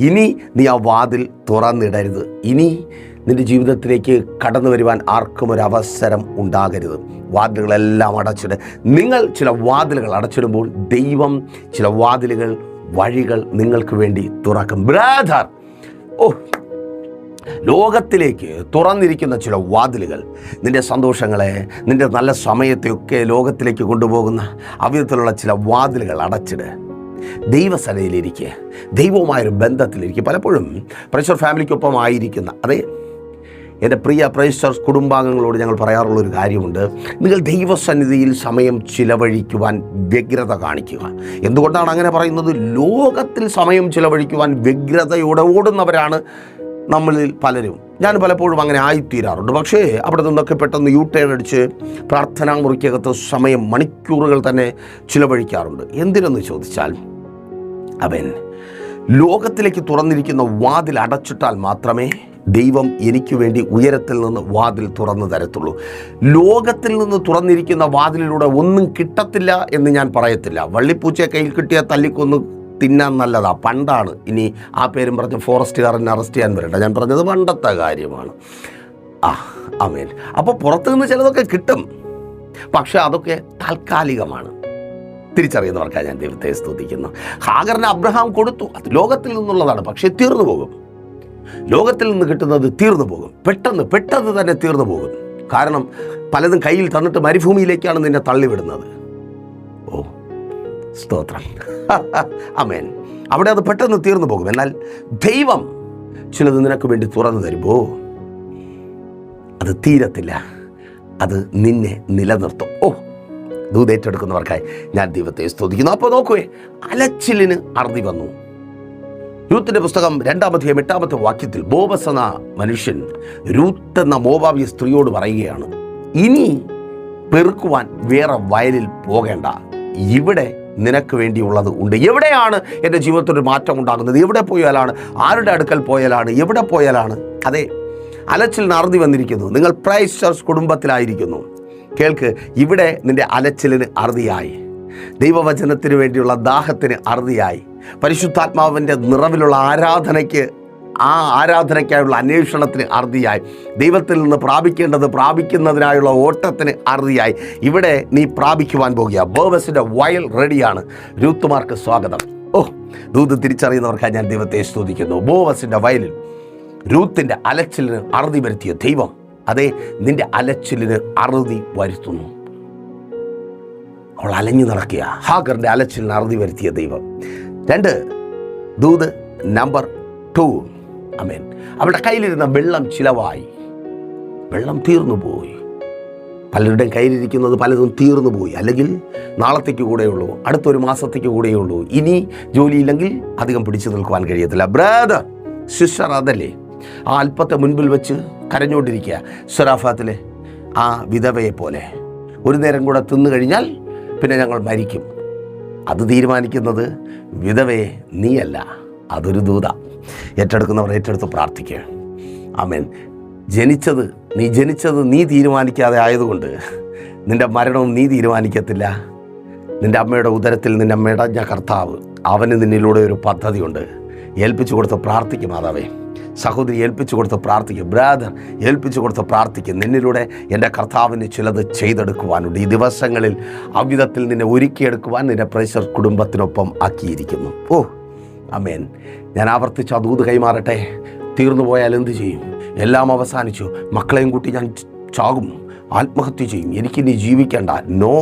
ഇനി നീ ആ വാതിൽ തുറന്നിടരുത്. ഇനി നിൻ്റെ ജീവിതത്തിലേക്ക് കടന്നു വരുവാൻ ആർക്കും ഒരു അവസരം ഉണ്ടാകരുത്. വാതിലുകളെല്ലാം അടച്ചിട്. നിങ്ങൾ ചില വാതിലുകൾ അടച്ചിടുമ്പോൾ ദൈവം ചില വാതിലുകൾ, വഴികൾ നിങ്ങൾക്ക് വേണ്ടി തുറക്കും. ബ്രദർ, ലോകത്തിലേക്ക് തുറന്നിരിക്കുന്ന ചില വാതിലുകൾ നിൻ്റെ സന്തോഷങ്ങളെ, നിൻ്റെ നല്ല സമയത്തെയൊക്കെ ലോകത്തിലേക്ക് കൊണ്ടുപോകുന്ന അവിധത്തിലുള്ള ചില വാതിലുകൾ അടച്ചിട്. ദൈവസനയിലിരിക്കുക, ദൈവവുമായൊരു ബന്ധത്തിലിരിക്കുക. പലപ്പോഴും പ്രൈസർ ഫാമിലിക്കൊപ്പം ആയിരിക്കുന്ന എൻ്റെ പ്രിയ പ്രൈസർ കുടുംബാംഗങ്ങളോട് ഞങ്ങൾ പറയാറുള്ളൊരു കാര്യമുണ്ട്. നിങ്ങൾ ദൈവസന്നിധിയിൽ സമയം ചിലവഴിക്കുവാൻ വ്യഗ്രത കാണിക്കുക. എന്തുകൊണ്ടാണ് അങ്ങനെ പറയുന്നത്? ലോകത്തിൽ സമയം ചിലവഴിക്കുവാൻ വ്യഗ്രതയോടെ ഓടുന്നവരാണ് നമ്മളിൽ പലരും. ഞാൻ പലപ്പോഴും അങ്ങനെ ആയിത്തീരാറുണ്ട്. പക്ഷേ അവിടെ നിന്നൊക്കെ പെട്ടെന്ന് യു-ടേൺ അടിച്ച് പ്രാർത്ഥനാ മുറിക്കകത്ത് സമയം മണിക്കൂറുകൾ തന്നെ ചിലവഴിക്കാറുണ്ട്. എന്തിനെന്ന് ചോദിച്ചാൽ, അവൻ ലോകത്തിലേക്ക് തുറന്നിരിക്കുന്ന വാതിൽ അടച്ചിട്ടാൽ മാത്രമേ ദൈവം എനിക്ക് വേണ്ടി ഉയരത്തിൽ നിന്ന് വാതിൽ തുറന്നു തരത്തുള്ളൂ. ലോകത്തിൽ നിന്ന് തുറന്നിരിക്കുന്ന വാതിലിലൂടെ ഒന്നും കിട്ടത്തില്ല എന്ന് ഞാൻ പറയത്തില്ല. വള്ളിപ്പൂച്ചയെ കയ്യിൽ കിട്ടിയാൽ തല്ലിക്കൊന്ന് തിന്നാൻ നല്ലതാ. പണ്ടാണ്. ഇനി ആ പേരും പറഞ്ഞ് ഫോറസ്റ്റുകാരനെ അറസ്റ്റ് ചെയ്യാൻ വരണ്ട. ഞാൻ പറഞ്ഞത് പണ്ടത്തെ കാര്യമാണ്. ആമേൻ. അപ്പോൾ പുറത്തു നിന്ന് ചിലതൊക്കെ കിട്ടും, പക്ഷെ അതൊക്കെ താൽക്കാലികമാണ്. തിരിച്ചറിയുന്നവർക്കാണ് ഞാൻ ദൈവത്തെ സ്തുതിക്കുന്നു. ഹാഗറിന് അബ്രഹാം കൊടുത്തു. അത് ലോകത്തിൽ നിന്നുള്ളതാണ്, പക്ഷേ തീർന്നു പോകും. ലോകത്തിൽ നിന്ന് കിട്ടുന്നത് തീർന്നു പോകും. പെട്ടെന്ന് തന്നെ തീർന്നു പോകും. കാരണം പലതും കയ്യിൽ തന്നിട്ട് മരുഭൂമിയിലേക്കാണ് നിന്നെ തള്ളിവിടുന്നത്. സ്തോത്രം. ആമേൻ. അവിടെ അത് പെട്ടെന്ന് തീർന്നു പോകും. എന്നാൽ ദൈവം ചിലത് നിനക്ക് വേണ്ടി തുറന്നു തരുമ്പോൾ അത് തീരത്തില്ല, അത് നിന്നെ നിലനിർത്തും. ദൂതേറ്റെടുക്കുന്നവർക്കായി ഞാൻ ദൈവത്തെ സ്തുതിക്കുന്നു. അപ്പോൾ നോക്കുവേ, അലച്ചിലിന് അറുതി വന്നു. രൂത്തിന്റെ പുസ്തകം 2-ാം അധ്യായം 8-ാമത്തെ വാക്യത്തിൽ ബോവസ് എന്ന മനുഷ്യൻ രൂത്ത് എന്ന മോവാബിയ സ്ത്രീയോട് പറയുകയാണ്, ഇനി പെറുക്കുവാൻ വേറെ വയലിൽ പോകേണ്ട, ഇവിടെ നിനക്ക് വേണ്ടിയുള്ളത് ഉണ്ട്. എവിടെയാണ് എൻ്റെ ജീവിതത്തിലൊരു മാറ്റം ഉണ്ടാകുന്നത്? എവിടെ പോയാലാണ്? ആരുടെ അടുക്കൽ പോയാലാണ്? എവിടെ പോയാലാണ്? അതെ, അലച്ചിലിന് അറുതി വന്നിരിക്കുന്നു. നിങ്ങൾ പ്രൈസ് ചർച്ച് കുടുംബത്തിലായിരിക്കുന്നു. കേൾക്ക്, ഇവിടെ നിൻ്റെ അലച്ചിലിന് അറുതിയായി. ദൈവവചനത്തിന് വേണ്ടിയുള്ള ദാഹത്തിന് അറുതിയായി. പരിശുദ്ധാത്മാവിൻ്റെ നിറവിലുള്ള ആരാധനയ്ക്കായുള്ള അന്വേഷണത്തിന് അറുതിയായി. ദൈവത്തിൽ നിന്ന് പ്രാപിക്കേണ്ടത് പ്രാപിക്കുന്നതിനായുള്ള ഓട്ടത്തിന് അറുതിയായി. ഇവിടെ നീ പ്രാപിക്കുവാൻ പോകുക. ബോവസിൻ്റെ വയൽ റെഡിയാണ്. രൂത്തുമാർക്ക് സ്വാഗതം. ദൂത് തിരിച്ചറിയുന്നവർക്കായി ഞാൻ ദൈവത്തെ സ്തുതിക്കുന്നു. ബോവസിൻ്റെ വയലിൽ രൂത്തിൻ്റെ അലച്ചിലിന് അറുതി വരുത്തിയ ദൈവം, അതെ, നിന്റെ അലച്ചിലിന് അറുതി വരുത്തുന്നു. അവൾ അലഞ്ഞു നടക്കുക. ഹാഗറിൻ്റെ അലച്ചിലിന് അറുതി വരുത്തിയ ദൈവം. 2 ദൂത് നമ്പർ 2. ആമേൻ. അവളുടെ കയ്യിലിരുന്ന വെള്ളം ചിലവായി. വെള്ളം തീർന്നു പോയി. പലരുടെയും കയ്യിലിരിക്കുന്നത് പലതും തീർന്നു പോയി. അല്ലെങ്കിൽ നാളത്തേക്ക് കൂടെയുള്ളൂ, അടുത്തൊരു മാസത്തേക്ക് കൂടെയുള്ളൂ. ഇനി ജോലിയില്ലെങ്കിൽ അധികം പിടിച്ചു നിൽക്കുവാൻ കഴിയത്തില്ല. ബ്രദർ, സിസ്റ്റർ, അതല്ലേ ആ അല്പത്തെ മുൻപിൽ വെച്ച് കരഞ്ഞുകൊണ്ടിരിക്കുക. സറാഫാത്തിലെ ആ വിധവയെ പോലെ ഒരു നേരം കൂടെ തിന്നു കഴിഞ്ഞാൽ പിന്നെ ഞങ്ങൾ മരിക്കും. അത് തീരുമാനിക്കുന്നത് വിധവയെ നീയല്ല, അതൊരു ദൂത. ഏറ്റെടുക്കുന്നവർ ഏറ്റെടുത്ത് പ്രാർത്ഥിക്കുക. ആമേൻ. ജനിച്ചത് നീ തീരുമാനിക്കാതെ ആയതുകൊണ്ട് നിൻ്റെ മരണവും നീ തീരുമാനിക്കത്തില്ല. നിൻ്റെ അമ്മയുടെ ഉദരത്തിൽ നിന്നെ മെടഞ്ഞ കർത്താവ്, അവന് നിന്നിലൂടെ ഒരു പദ്ധതിയുണ്ട്. ഏൽപ്പിച്ചു കൊടുത്ത് പ്രാർത്ഥിക്കും. മാതാവേ, സഹോദരി ഏൽപ്പിച്ചു കൊടുത്ത് പ്രാർത്ഥിക്കും. ബ്രാദർ ഏൽപ്പിച്ചു കൊടുത്ത് പ്രാർത്ഥിക്കും. നിന്നിലൂടെ എൻ്റെ കർത്താവിന് ചിലത് ചെയ്തെടുക്കുവാനുണ്ട്. ഈ ദിവസങ്ങളിൽ അവിധത്തിൽ നിന്നെ ഒരുക്കിയെടുക്കുവാൻ നിൻ്റെ പ്രേസർ കുടുംബത്തിനൊപ്പം ആക്കിയിരിക്കുന്നു. ഓ ആമേൻ. ഞാൻ ആവർത്തിച്ച് ആ ദൂത് കൈമാറട്ടെ. തീർന്നു പോയാൽ എന്ത് ചെയ്യും? എല്ലാം അവസാനിച്ചു, മക്കളെയും കൂട്ടി ഞാൻ ചാകും, ആത്മഹത്യ ചെയ്യും, എനിക്കിനി ജീവിക്കേണ്ട. നോ.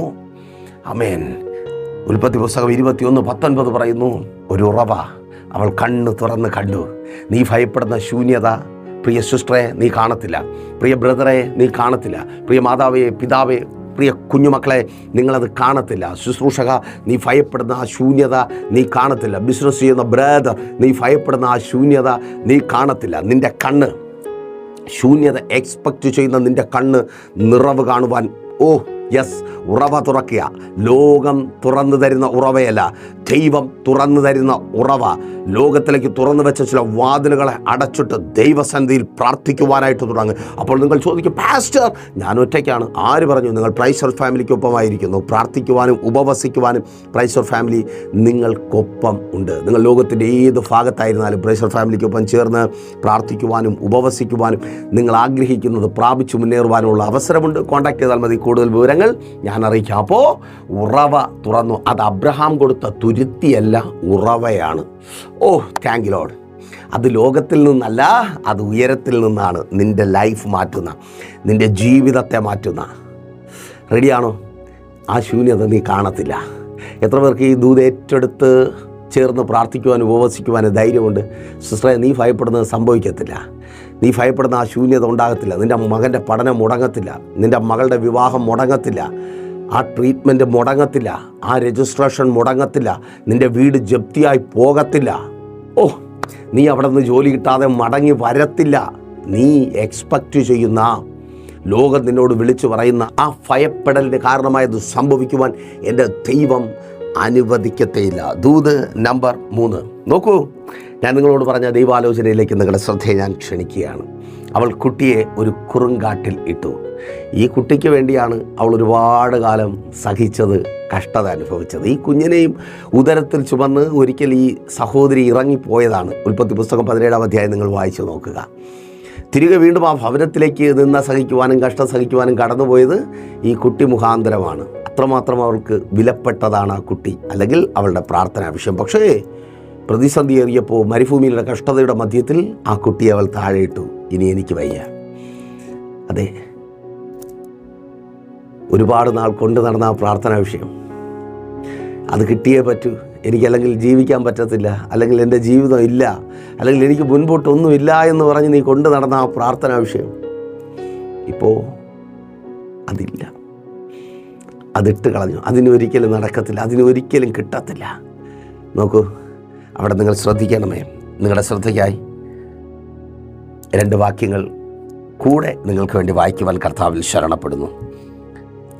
ആമേൻ. ഉൽപ്പത്തി പുസ്തകം 21:19 പറയുന്നു, ഒരു ഉറവ അവൾ കണ്ണ് തുറന്ന് കണ്ടു. നീ ഭയപ്പെടുന്ന ശൂന്യത പ്രിയ സിസ്റ്ററെ നീ കാണത്തില്ല. പ്രിയ ബ്രദറെ നീ കാണത്തില്ല. പ്രിയ മാതാവേ, പിതാവേ, പ്രിയ കുഞ്ഞുമക്കളെ നിങ്ങളത് കാണത്തില്ല. ശുശ്രൂഷക നീ ഭയപ്പെടുന്ന ആ ശൂന്യത നീ കാണത്തില്ല. ബിസിനസ് ചെയ്യുന്ന ബ്രദർ നീ ഭയപ്പെടുന്ന ആ ശൂന്യത നീ കാണത്തില്ല. നിൻ്റെ കണ്ണ് ശൂന്യത എക്സ്പെക്റ്റ് ചെയ്യുന്ന നിൻ്റെ കണ്ണ് നിറവ് കാണുവാൻ യെസ്, ഉറവ തുറക്കുക. ലോകം തുറന്നു തരുന്ന ഉറവയല്ല, ദൈവം തുറന്നു തരുന്ന ഉറവ. ലോകത്തിലേക്ക് തുറന്നു വെച്ച ചില വാതിലുകളെ അടച്ചിട്ട് ദൈവസന്നിധിയിൽ പ്രാർത്ഥിക്കുവാനായിട്ട് തുടങ്ങും. അപ്പോൾ നിങ്ങൾ ചോദിക്കും, പാസ്റ്റർ ഞാൻ ഒറ്റയ്ക്കാണ്. ആര് പറഞ്ഞു? നിങ്ങൾ പ്രൈസർ ഫാമിലിക്കൊപ്പമായിരിക്കുന്നു. പ്രാർത്ഥിക്കുവാനും ഉപവസിക്കുവാനും പ്രൈസർ ഫാമിലി നിങ്ങൾക്കൊപ്പം ഉണ്ട്. നിങ്ങൾ ലോകത്തിൻ്റെ ഏത് ഭാഗത്തായിരുന്നാലും പ്രൈസർ ഫാമിലിക്കൊപ്പം ചേർന്ന് പ്രാർത്ഥിക്കുവാനും ഉപവസിക്കുവാനും നിങ്ങൾ ആഗ്രഹിക്കുന്നത് പ്രാപിച്ചു മുന്നേറുവാനുള്ള അവസരമുണ്ട്. കോൺടാക്ട് ചെയ്താൽ മതി. കൂടുതൽ വിവരങ്ങൾ ഞാൻ അറിയിക്കാം. അപ്പോൾ ഉറവ തുറന്നു. അത് അബ്രഹാം കൊടുത്ത തുരുത്തിയല്ല, ഉറവയാണ്. Thank you Lord. അത് ലോകത്തിൽ നിന്നല്ല, അത് ഉയരത്തിൽ നിന്നാണ് നിൻ്റെ ലൈഫ് മാറ്റുന്ന, നിൻ്റെ ജീവിതത്തെ മാറ്റുന്ന. റെഡിയാണോ? ആ ശൂന്യത നീ കാണത്തില്ല. എത്ര പേർക്ക് ഈ ദൂത് ഏറ്റെടുത്ത് ചേർന്ന് പ്രാർത്ഥിക്കുവാനും ഉപവസിക്കുവാനും ധൈര്യമുണ്ട്? സിസ്റ്ററെ, നീ ഭയപ്പെടുന്നത് സംഭവിക്കത്തില്ല. നീ ഭയപ്പെടുന്ന ആ ശൂന്യത ഉണ്ടാകത്തില്ല. നിൻ്റെ മകൻ്റെ പഠനം മുടങ്ങത്തില്ല. നിൻ്റെ മകളുടെ വിവാഹം മുടങ്ങത്തില്ല. ആ ട്രീറ്റ്മെൻറ്റ് മുടങ്ങത്തില്ല. ആ രജിസ്ട്രേഷൻ മുടങ്ങത്തില്ല. നിൻ്റെ വീട് ജപ്തിയായി പോകത്തില്ല. നീ അവിടെ നിന്ന് ജോലി കിട്ടാതെ മടങ്ങി വരത്തില്ല. നീ എക്സ്പെക്റ്റ് ചെയ്യുന്ന, ലോകം നിന്നോട് വിളിച്ചു പറയുന്ന ആ ഭയപ്പെടലിന് കാരണമായത് സംഭവിക്കുവാൻ എൻ്റെ ദൈവം അനുവദിക്കത്തേയില്ല. ദൂത് നമ്പർ 3 നോക്കൂ. ഞാൻ നിങ്ങളോട് പറഞ്ഞ ദൈവാലോചനയിലേക്ക് നിങ്ങളുടെ ശ്രദ്ധയെ ഞാൻ ക്ഷണിക്കുകയാണ്. അവൾ കുട്ടിയെ ഒരു കുറുങ്കാട്ടിൽ ഇട്ടു. ഈ കുട്ടിക്ക് വേണ്ടിയാണ് അവൾ ഒരുപാട് കാലം സഹിച്ചത്, കഷ്ടത അനുഭവിച്ചത്. ഈ കുഞ്ഞിനെയും ഉദരത്തിൽ ചുമന്ന് ഒരിക്കൽ ഈ സഹോദരി ഇറങ്ങിപ്പോയതാണ്. ഉൽപ്പത്തി പുസ്തകം 17-ാം അധ്യായം നിങ്ങൾ വായിച്ചു നോക്കുക. തിരികെ വീണ്ടും ആ ഭവനത്തിലേക്ക് നിന്ന് സഹിക്കുവാനും കഷ്ടം സഹിക്കുവാനും കടന്നുപോയത് ഈ കുട്ടി മുഖാന്തരമാണ്. അത്രമാത്രം അവൾക്ക് വിലപ്പെട്ടതാണ് ആ കുട്ടി, അല്ലെങ്കിൽ അവളുടെ പ്രാർത്ഥനാ വിഷയം. പക്ഷേ പ്രതിസന്ധി ഏറിയപ്പോൾ മരുഭൂമിയിലെ കഷ്ടതയുടെ മധ്യത്തിൽ ആ കുട്ടിയെ അവൾ താഴെയിട്ടു. ഇനി എനിക്ക് വയ്യ. അതെ, ഒരുപാട് നാൾ കൊണ്ടു നടന്ന ആ പ്രാർത്ഥനാ വിഷയം, അത് കിട്ടിയേ പറ്റൂ. എനിക്കല്ലെങ്കിൽ ജീവിക്കാൻ പറ്റത്തില്ല, അല്ലെങ്കിൽ എൻ്റെ ജീവിതം ഇല്ല, അല്ലെങ്കിൽ എനിക്ക് മുൻപോട്ടൊന്നുമില്ല എന്ന് പറഞ്ഞ് നീ കൊണ്ടു നടന്ന ആ പ്രാർത്ഥനാ വിഷയം ഇപ്പോൾ അതില്ല. അതിട്ട് കളഞ്ഞു. അതിനൊരിക്കലും നടക്കത്തില്ല, അതിനൊരിക്കലും കിട്ടത്തില്ല. നോക്കൂ, അവിടെ നിങ്ങൾ ശ്രദ്ധിക്കണമേ. നിങ്ങളുടെ ശ്രദ്ധയ്ക്കായി 2 വാക്യങ്ങൾ കൂടെ നിങ്ങൾക്ക് വേണ്ടി വായിക്കുവാൻ കർത്താവിൽ ശരണപ്പെടുന്നു.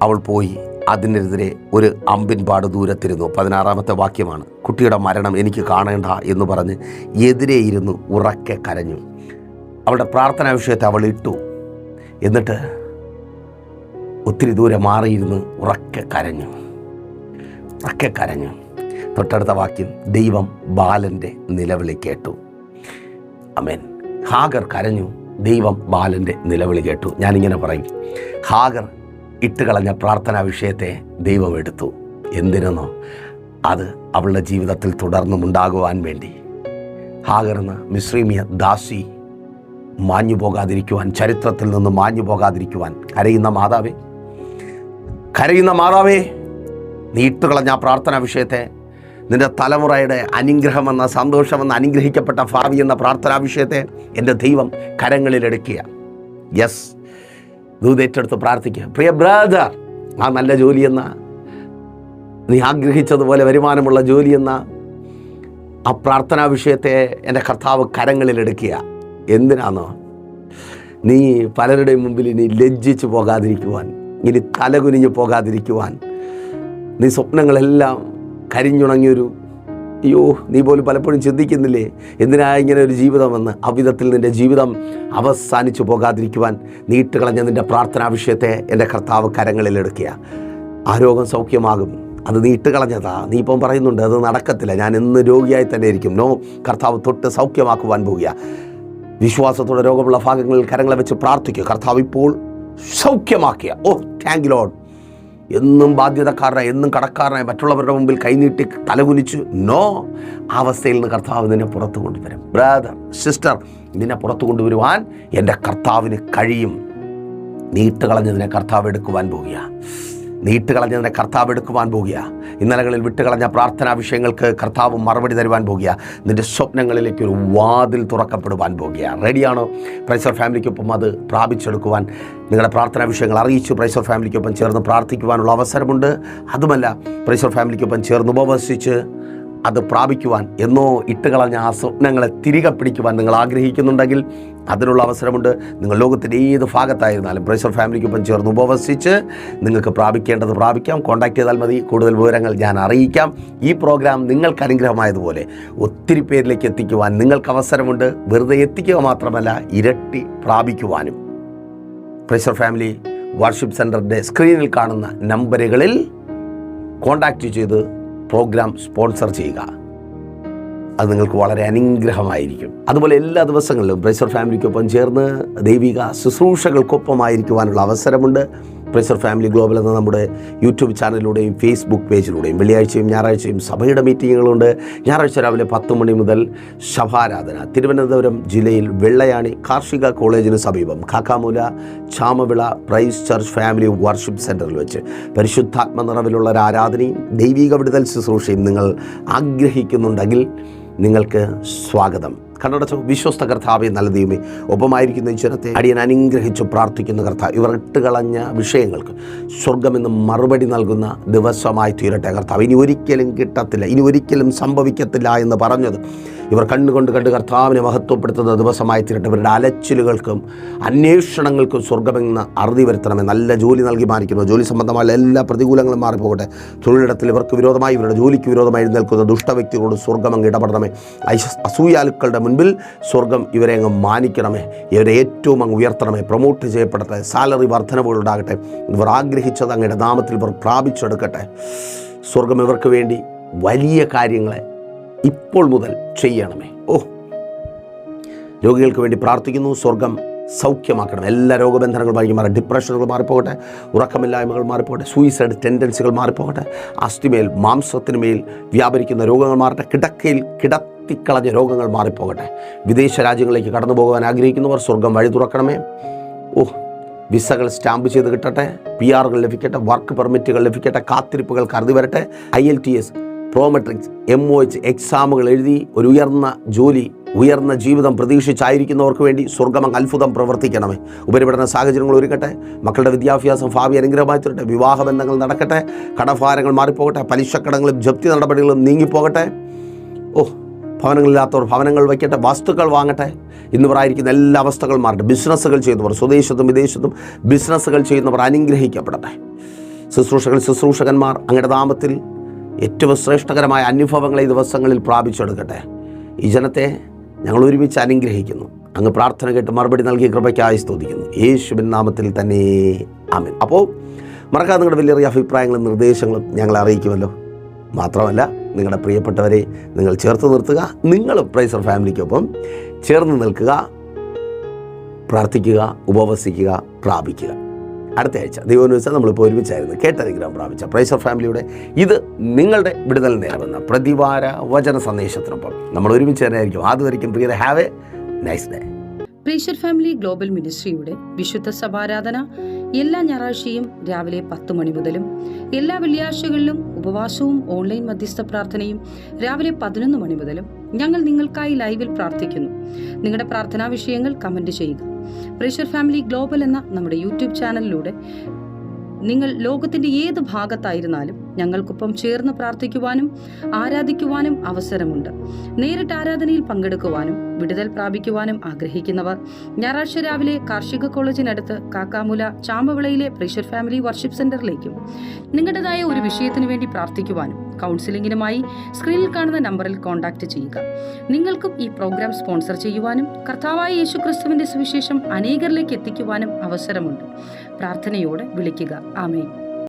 അവൾ പോയി അതിനെതിരെ ഒരു അമ്പിൻപാട് ദൂരത്തിരുന്നു. 16-ാമത്തെ വാക്യമാണ്. കുട്ടിയുടെ മരണം എനിക്ക് കാണേണ്ട എന്ന് പറഞ്ഞ് എതിരെ ഇരുന്നു ഉറക്കെ കരഞ്ഞു. അവളുടെ പ്രാർത്ഥനാ വിഷയത്തെ അവൾ ഇട്ടു. എന്നിട്ട് ഒത്തിരി ദൂരെ മാറിയിരുന്ന് ഉറക്കെ കരഞ്ഞു. തൊട്ടടുത്ത വാക്യം, ദൈവം ബാലൻ്റെ നിലവിളി കേട്ടു. ആമേൻ. ഹാഗർ കരഞ്ഞു, ദൈവം ബാലൻ്റെ നിലവിളി കേട്ടു. ഞാനിങ്ങനെ പറയും, ഹാഗർ ഇട്ടുകളഞ്ഞ പ്രാർത്ഥനാ വിഷയത്തെ ദൈവം എടുത്തു. എന്തിനെന്നോ? അത് അവളുടെ ജീവിതത്തിൽ തുടർന്നുമുണ്ടാകുവാൻ വേണ്ടി. ഹാഗർ എന്ന മിസ്രൈമിയ ദാസി മാഞ്ഞു പോകാതിരിക്കുവാൻ, ചരിത്രത്തിൽ നിന്ന് മാഞ്ഞു പോകാതിരിക്കുവാൻ കരയുന്ന മാതാവേ, നീ ഇട്ടുകളഞ്ഞ പ്രാർത്ഥനാ വിഷയത്തെ, നിൻ്റെ തലമുറയുടെ അനുഗ്രഹമെന്ന, സന്തോഷമെന്ന, അനുഗ്രഹിക്കപ്പെട്ട ഭാവി എന്ന പ്രാർത്ഥനാ വിഷയത്തെ എൻ്റെ ദൈവം കരങ്ങളിലെടുക്കുക. യെസ്, ദൂതേറ്റെടുത്ത് പ്രാർത്ഥിക്കുക. പ്രിയ ബ്രദർ, ആ നല്ല ജോലിയെന്ന, നീ ആഗ്രഹിച്ചതുപോലെ വരുമാനമുള്ള ജോലിയെന്ന ആ പ്രാർത്ഥനാ വിഷയത്തെ എൻ്റെ കർത്താവ് കരങ്ങളിലെടുക്കുക. എന്തിനാണോ? നീ പലരുടെയും മുമ്പിൽ ഇനി ലജ്ജിച്ചു പോകാതിരിക്കുവാൻ, ഇനി തലകുനിഞ്ഞു പോകാതിരിക്കുവാൻ, നീ സ്വപ്നങ്ങളെല്ലാം കരിഞ്ഞുണങ്ങിയൊരു അയ്യോ നീ പോലും പലപ്പോഴും ചിന്തിക്കുന്നില്ലേ എന്തിനാ ഇങ്ങനെ ഒരു ജീവിതമെന്ന്, അവിധത്തിൽ നിൻ്റെ ജീവിതം അവസാനിച്ചു പോകാതിരിക്കുവാൻ നീട്ടുകളഞ്ഞ നിൻ്റെ പ്രാർത്ഥനാ വിഷയത്തെ എൻ്റെ കർത്താവ് കരങ്ങളിലെടുക്കുക. ആ രോഗം സൗഖ്യമാകും, അത് നീട്ടുകളഞ്ഞതാ. നീ ഇപ്പം പറയുന്നുണ്ട് അത് നടക്കത്തില്ല, ഞാൻ എന്ന് രോഗിയായി തന്നെ ഇരിക്കും. നോ, കർത്താവ് തൊട്ട് സൗഖ്യമാക്കുവാൻ പോവുക. വിശ്വാസത്തോടെ രോഗമുള്ള ഭാഗങ്ങളിൽ കരങ്ങളെ വെച്ച് പ്രാർത്ഥിക്കുക. കർത്താവ് ഇപ്പോൾ സൗഖ്യമാക്കിയ താങ്ക് യു ലോർഡ്. എന്നും ബാധ്യതക്കാരനായി, എന്നും കടക്കാരനായി മറ്റുള്ളവരുടെ മുമ്പിൽ കൈനീട്ടി തലകുനിച്ച് നോ, ആ അവസ്ഥയിൽ നിന്ന് കർത്താവ് നിന്നെ പുറത്തു കൊണ്ടുവരും. ബ്രദർ, സിസ്റ്റർ, നിന്നെ പുറത്തു കൊണ്ടുവരുവാൻ എൻ്റെ കർത്താവിന് കഴിയും. നീട്ടുകളഞ്ഞതിനെ കർത്താവ് എടുക്കുവാൻ പോവുക. നീട്ടുകളഞ്ഞതിനെ കർത്താവ് എടുക്കുവാൻ പോവുക. ഇന്നലകളിൽ വിട്ടുകളഞ്ഞ പ്രാർത്ഥനാ വിഷയങ്ങൾക്ക് കർത്താവ് മറുപടി തരുവാൻ പോവുക. നിൻ്റെ സ്വപ്നങ്ങളിലേക്ക് ഒരു വാതിൽ തുറക്കപ്പെടുവാൻ പോവുക. റെഡിയാണോ? പ്രൈസർ ഫാമിലിക്കൊപ്പം അത് പ്രാപിച്ചെടുക്കുവാൻ നിങ്ങളുടെ പ്രാർത്ഥനാ വിഷയങ്ങൾ അറിയിച്ചു പ്രൈസർ ഫാമിലിക്കൊപ്പം ചേർന്ന് പ്രാർത്ഥിക്കുവാനുള്ള അവസരമുണ്ട്. അതുമല്ല, പ്രൈസർ ഫാമിലിക്കൊപ്പം ചേർന്ന് ഉപവസിച്ച് അത് പ്രാപിക്കുവാൻ, എന്നോ ഇട്ടുകളഞ്ഞ ആ സ്വപ്നങ്ങളെ തിരികെ പിടിക്കുവാൻ നിങ്ങൾ ആഗ്രഹിക്കുന്നുണ്ടെങ്കിൽ അതിനുള്ള അവസരമുണ്ട്. നിങ്ങൾ ലോകത്തിൻ്റെ ഏത് ഭാഗത്തായിരുന്നാലും പ്രൈസർ ഫാമിലിക്കൊപ്പം ചേർന്ന് ഉപവസിച്ച് നിങ്ങൾക്ക് പ്രാപിക്കേണ്ടത് പ്രാപിക്കാം. കോൺടാക്ട് ചെയ്താൽ മതി, കൂടുതൽ വിവരങ്ങൾ ഞാൻ അറിയിക്കാം. ഈ പ്രോഗ്രാം നിങ്ങൾക്ക് അനുഗ്രഹമായതുപോലെ ഒത്തിരി പേരിലേക്ക് എത്തിക്കുവാൻ നിങ്ങൾക്ക് അവസരമുണ്ട്. വെറുതെ എത്തിക്കുക മാത്രമല്ല, ഇരട്ടി പ്രാപിക്കുവാനും. പ്രൈസർ ഫാമിലി വർഷിപ്പ് സെൻറ്ററിൻ്റെ സ്ക്രീനിൽ കാണുന്ന നമ്പറുകളിൽ കോൺടാക്റ്റ് ചെയ്ത് പ്രോഗ്രാം സ്പോൺസർ ചെയ്യുക. അത് നിങ്ങൾക്ക് വളരെ അനുഗ്രഹമായിരിക്കും. അതുപോലെ എല്ലാ ദിവസങ്ങളിലും പ്രൈസർ ഫാമിലിക്കൊപ്പം ചേർന്ന് ദൈവിക ശുശ്രൂഷകൾക്കൊപ്പമായിരിക്കുവാനുള്ള അവസരമുണ്ട്. പ്രൈസർ ഫാമിലി ഗ്ലോബൽ എന്ന നമ്മുടെ യൂട്യൂബ് ചാനലിലൂടെയും ഫേസ്ബുക്ക് പേജിലൂടെയും വെള്ളിയാഴ്ചയും ഞായറാഴ്ചയും സഭയുടെ മീറ്റിങ്ങുകളുണ്ട്. ഞായറാഴ്ച രാവിലെ 10 മണി മുതൽ സഭാരാധന തിരുവനന്തപുരം ജില്ലയിൽ വെള്ളയാണി കാർഷിക കോളേജിന് സമീപം Kakkamoola Chamavila Praise Church Family Worship സെൻറ്ററിൽ വെച്ച് പരിശുദ്ധാത്മ നിറവിലുള്ള ഒരു ആരാധനയും ദൈവിക വിടുതൽ ശുശ്രൂഷയും നിങ്ങൾ ആഗ്രഹിക്കുന്നുണ്ടെങ്കിൽ നിങ്ങൾക്ക് സ്വാഗതം. കണ്ണടച്ചു. വിശ്വസ്ത കർത്താവെ, നല്ല ദൈവമേ, ഒപ്പമായിരിക്കുന്ന ഈ ജനത്തെ അടിയൻ അനുഗ്രഹിച്ചു പ്രാർത്ഥിക്കുന്ന കർത്താവ്, ഇവർ ഇട്ടുകളഞ്ഞ വിഷയങ്ങൾക്ക് സ്വർഗമെന്ന് മറുപടി നൽകുന്ന ദിവസമായി തീരട്ടെ കർത്താവ്. ഇനി ഒരിക്കലും കിട്ടത്തില്ല, ഇനി ഒരിക്കലും സംഭവിക്കത്തില്ല എന്ന് പറഞ്ഞത് ഇവർ കണ്ടുകൊണ്ട് കർത്താവിനെ മഹത്വപ്പെടുത്തുന്ന ദിവസമായി തീരട്ടെ. ഇവരുടെ അലച്ചിലുകൾക്കും അന്വേഷണങ്ങൾക്കും സ്വർഗമെന്ന് അറുതി വരുത്തണമേ. നല്ല ജോലി നൽകി മാറിക്കുന്നു. ജോലി സംബന്ധമായ എല്ലാ പ്രതികൂലങ്ങളും മാറിപ്പോകട്ടെ. തൊഴിലിടത്തിൽ ഇവർക്ക് വിരോധമായി, ഇവരുടെ ജോലിക്ക് വിരോധമായി എഴുന്നേൽക്കുന്ന ദുഷ്ടവ്യക്തികളോട് സ്വർഗം അങ്ങ് ഇടപെടണമേ. അസൂയാലുക്കളുടെ മുൻപിൽ സ്വർഗം ഇവരെ അങ്ങ് മാനിക്കണമേ. ഇവരെ ഏറ്റവും അങ്ങ് ഉയർത്തണമേ. പ്രൊമോട്ട് ചെയ്യപ്പെടട്ടെ. സാലറി വർധനവുകളുണ്ടാകട്ടെ. ഇവർ ആഗ്രഹിച്ചത് അങ്ങയുടെ നാമത്തിൽ ഇവർ പ്രാപിച്ചെടുക്കട്ടെ. സ്വർഗം ഇവർക്ക് വേണ്ടി വലിയ കാര്യങ്ങളെ ഇപ്പോൾ മുതൽ ചെയ്യണമേ. രോഗികൾക്ക് വേണ്ടി പ്രാർത്ഥിക്കുന്നു. സ്വർഗം സൗഖ്യമാക്കണം. എല്ലാ രോഗബന്ധനങ്ങൾ മാറി, ഡിപ്രഷനുകൾ മാറിപ്പോകട്ടെ, ഉറക്കമില്ലായ്മകൾ മാറിപ്പോകട്ടെ, സൂയിസൈഡ് ടെൻഡൻസികൾ മാറിപ്പോകട്ടെ, അസ്ഥിമേൽ മാംസത്തിനുമേൽ വ്യാപരിക്കുന്ന രോഗങ്ങൾ മാറട്ടെ, കിടക്കയിൽ കിടത്തിക്കളഞ്ഞ രോഗങ്ങൾ മാറിപ്പോകട്ടെ. വിദേശ രാജ്യങ്ങളിലേക്ക് കടന്നു പോകാൻ ആഗ്രഹിക്കുന്നവർ സ്വർഗം വഴി തുറക്കണമേ. വിസകൾ സ്റ്റാമ്പ് ചെയ്ത് കിട്ടട്ടെ, PR ലഭിക്കട്ടെ, വർക്ക് പെർമിറ്റുകൾ ലഭിക്കട്ടെ, കാത്തിരിപ്പുകൾ കരുതി വരട്ടെ. IELTS, പ്രോമെട്രിക്സ്, MOH എക്സാമുകൾ എഴുതി ഒരു ഉയർന്ന ജോലി, ഉയർന്ന ജീവിതം പ്രതീക്ഷിച്ചായിരിക്കുന്നവർക്ക് വേണ്ടി സ്വർഗം അത്ഭുതം പ്രവർത്തിക്കണമേ. ഉപരിപഠന സാഹചര്യങ്ങൾ ഒരുക്കട്ടെ. മക്കളുടെ വിദ്യാഭ്യാസം ഭാവി അനുഗ്രഹമായി തീരട്ടെ. വിവാഹബന്ധങ്ങൾ നടക്കട്ടെ. കടഭാരങ്ങൾ മാറിപ്പോകട്ടെ. പലിശക്കടങ്ങളും ജപ്തി നടപടികളും നീങ്ങിപ്പോകട്ടെ. ഭവനങ്ങളില്ലാത്തവർ ഭവനങ്ങൾ വയ്ക്കട്ടെ. വസ്തുക്കൾ വാങ്ങട്ടെ. ഇന്നിവരായിരിക്കുന്ന എല്ലാ അവസ്ഥകളും മാറട്ടെ. ബിസിനസ്സുകൾ ചെയ്യുന്നവർ, സ്വദേശത്തും വിദേശത്തും ബിസിനസ്സുകൾ ചെയ്യുന്നവർ അനുഗ്രഹിക്കപ്പെടട്ടെ. ശുശ്രൂഷകന്മാർ അങ്ങയുടെ നാമത്തിൽ ഏറ്റവും ശ്രേഷ്ഠകരമായ അനുഭവങ്ങളെ ഈ ദിവസങ്ങളിൽ പ്രാപിച്ചെടുക്കട്ടെ. ഈ ജനത്തെ ഞങ്ങൾ ഒരുമിച്ച് അനുഗ്രഹിക്കുന്നു. അങ്ങ് പ്രാർത്ഥന കേട്ട് മറുപടി നൽകിയ കൃപയ്ക്കായി സ്തുതിക്കുന്നു. യേശുവിൻ നാമത്തിൽ തന്നെ ആമേൻ. അപ്പോൾ മറക്കാതെ നിങ്ങളുടെ വലിയ അഭിപ്രായങ്ങളും നിർദ്ദേശങ്ങളും ഞങ്ങളെ അറിയിക്കുമല്ലോ. മാത്രമല്ല, നിങ്ങളുടെ പ്രിയപ്പെട്ടവരെ നിങ്ങൾ ചേർത്ത് നിർത്തുക. നിങ്ങളും പ്രൈസർ ഫാമിലിക്കൊപ്പം ചേർന്ന് നിൽക്കുക, പ്രാർത്ഥിക്കുക, ഉപവസിക്കുക, പ്രാപിക്കുക. അടുത്ത ആഴ്ച ദൈവം വെച്ചാൽ നമ്മളിപ്പോൾ ഒരുമിച്ചായിരുന്നു കേട്ടനുഗ്രഹം പ്രാപിച്ച പ്രൈസർ ഫാമിലിയുടെ ഇത് നിങ്ങളുടെ വിടുതൽ നേടുന്ന പ്രതിവാര വചന സന്ദേശത്തിനൊപ്പം നമ്മൾ ഒരുമിച്ച് തന്നെ ആയിരിക്കും. അതുവരെയും പ്രിയരെ, have a nice day. Praiser Family Global മിനിസ്ട്രിയുടെ വിശുദ്ധ സഭാരാധന എല്ലാ ഞായറാഴ്ചയും രാവിലെ 10 മണി മുതലും എല്ലാ വെള്ളിയാഴ്ചകളിലും ഉപവാസവും ഓൺലൈൻ മധ്യസ്ഥ പ്രാർത്ഥനയും രാവിലെ 11 മണി മുതലും ഞങ്ങൾ നിങ്ങൾക്കായി ലൈവിൽ പ്രാർത്ഥിക്കുന്നു. നിങ്ങളുടെ പ്രാർത്ഥനാ വിഷയങ്ങൾ കമന്റ് ചെയ്യുക. പ്രൈസർ ഫാമിലി ഗ്ലോബൽ എന്ന നമ്മുടെ യൂട്യൂബ് ചാനലിലൂടെ നിങ്ങൾ ലോകത്തിന്റെ ഏത് ഭാഗത്തായിരുന്നാലും ഞങ്ങൾക്കൊപ്പം ചേർന്ന് പ്രാർത്ഥിക്കുവാനും ആരാധിക്കുവാനും അവസരമുണ്ട്. നേരിട്ട് ആരാധനയിൽ പങ്കെടുക്കുവാനും വിടുതൽ പ്രാപിക്കുവാനും ആഗ്രഹിക്കുന്നവർ ഞായറാഴ്ച രാവിലെ കാർഷിക കോളേജിനടുത്ത് കാക്കാമുല ചാമ്പവിളയിലെ പ്രൈസർ ഫാമിലി വർഷിപ്പ് സെന്ററിലേക്കും നിങ്ങളുടേതായ ഒരു വിഷയത്തിനു വേണ്ടി പ്രാർത്ഥിക്കുവാനും കൗൺസിലിംഗിനുമായി സ്ക്രീനിൽ കാണുന്ന നമ്പറിൽ കോൺടാക്ട് ചെയ്യുക. നിങ്ങൾക്കും ഈ പ്രോഗ്രാം സ്പോൺസർ ചെയ്യുവാനും കർത്താവായ യേശുക്രിസ്തുവിന്റെ സുവിശേഷം അനേകരിലേക്ക് എത്തിക്കുവാനും അവസരമുണ്ട്. പ്രാർത്ഥനയോടെ വിളിക്കുക. ആമേൻ.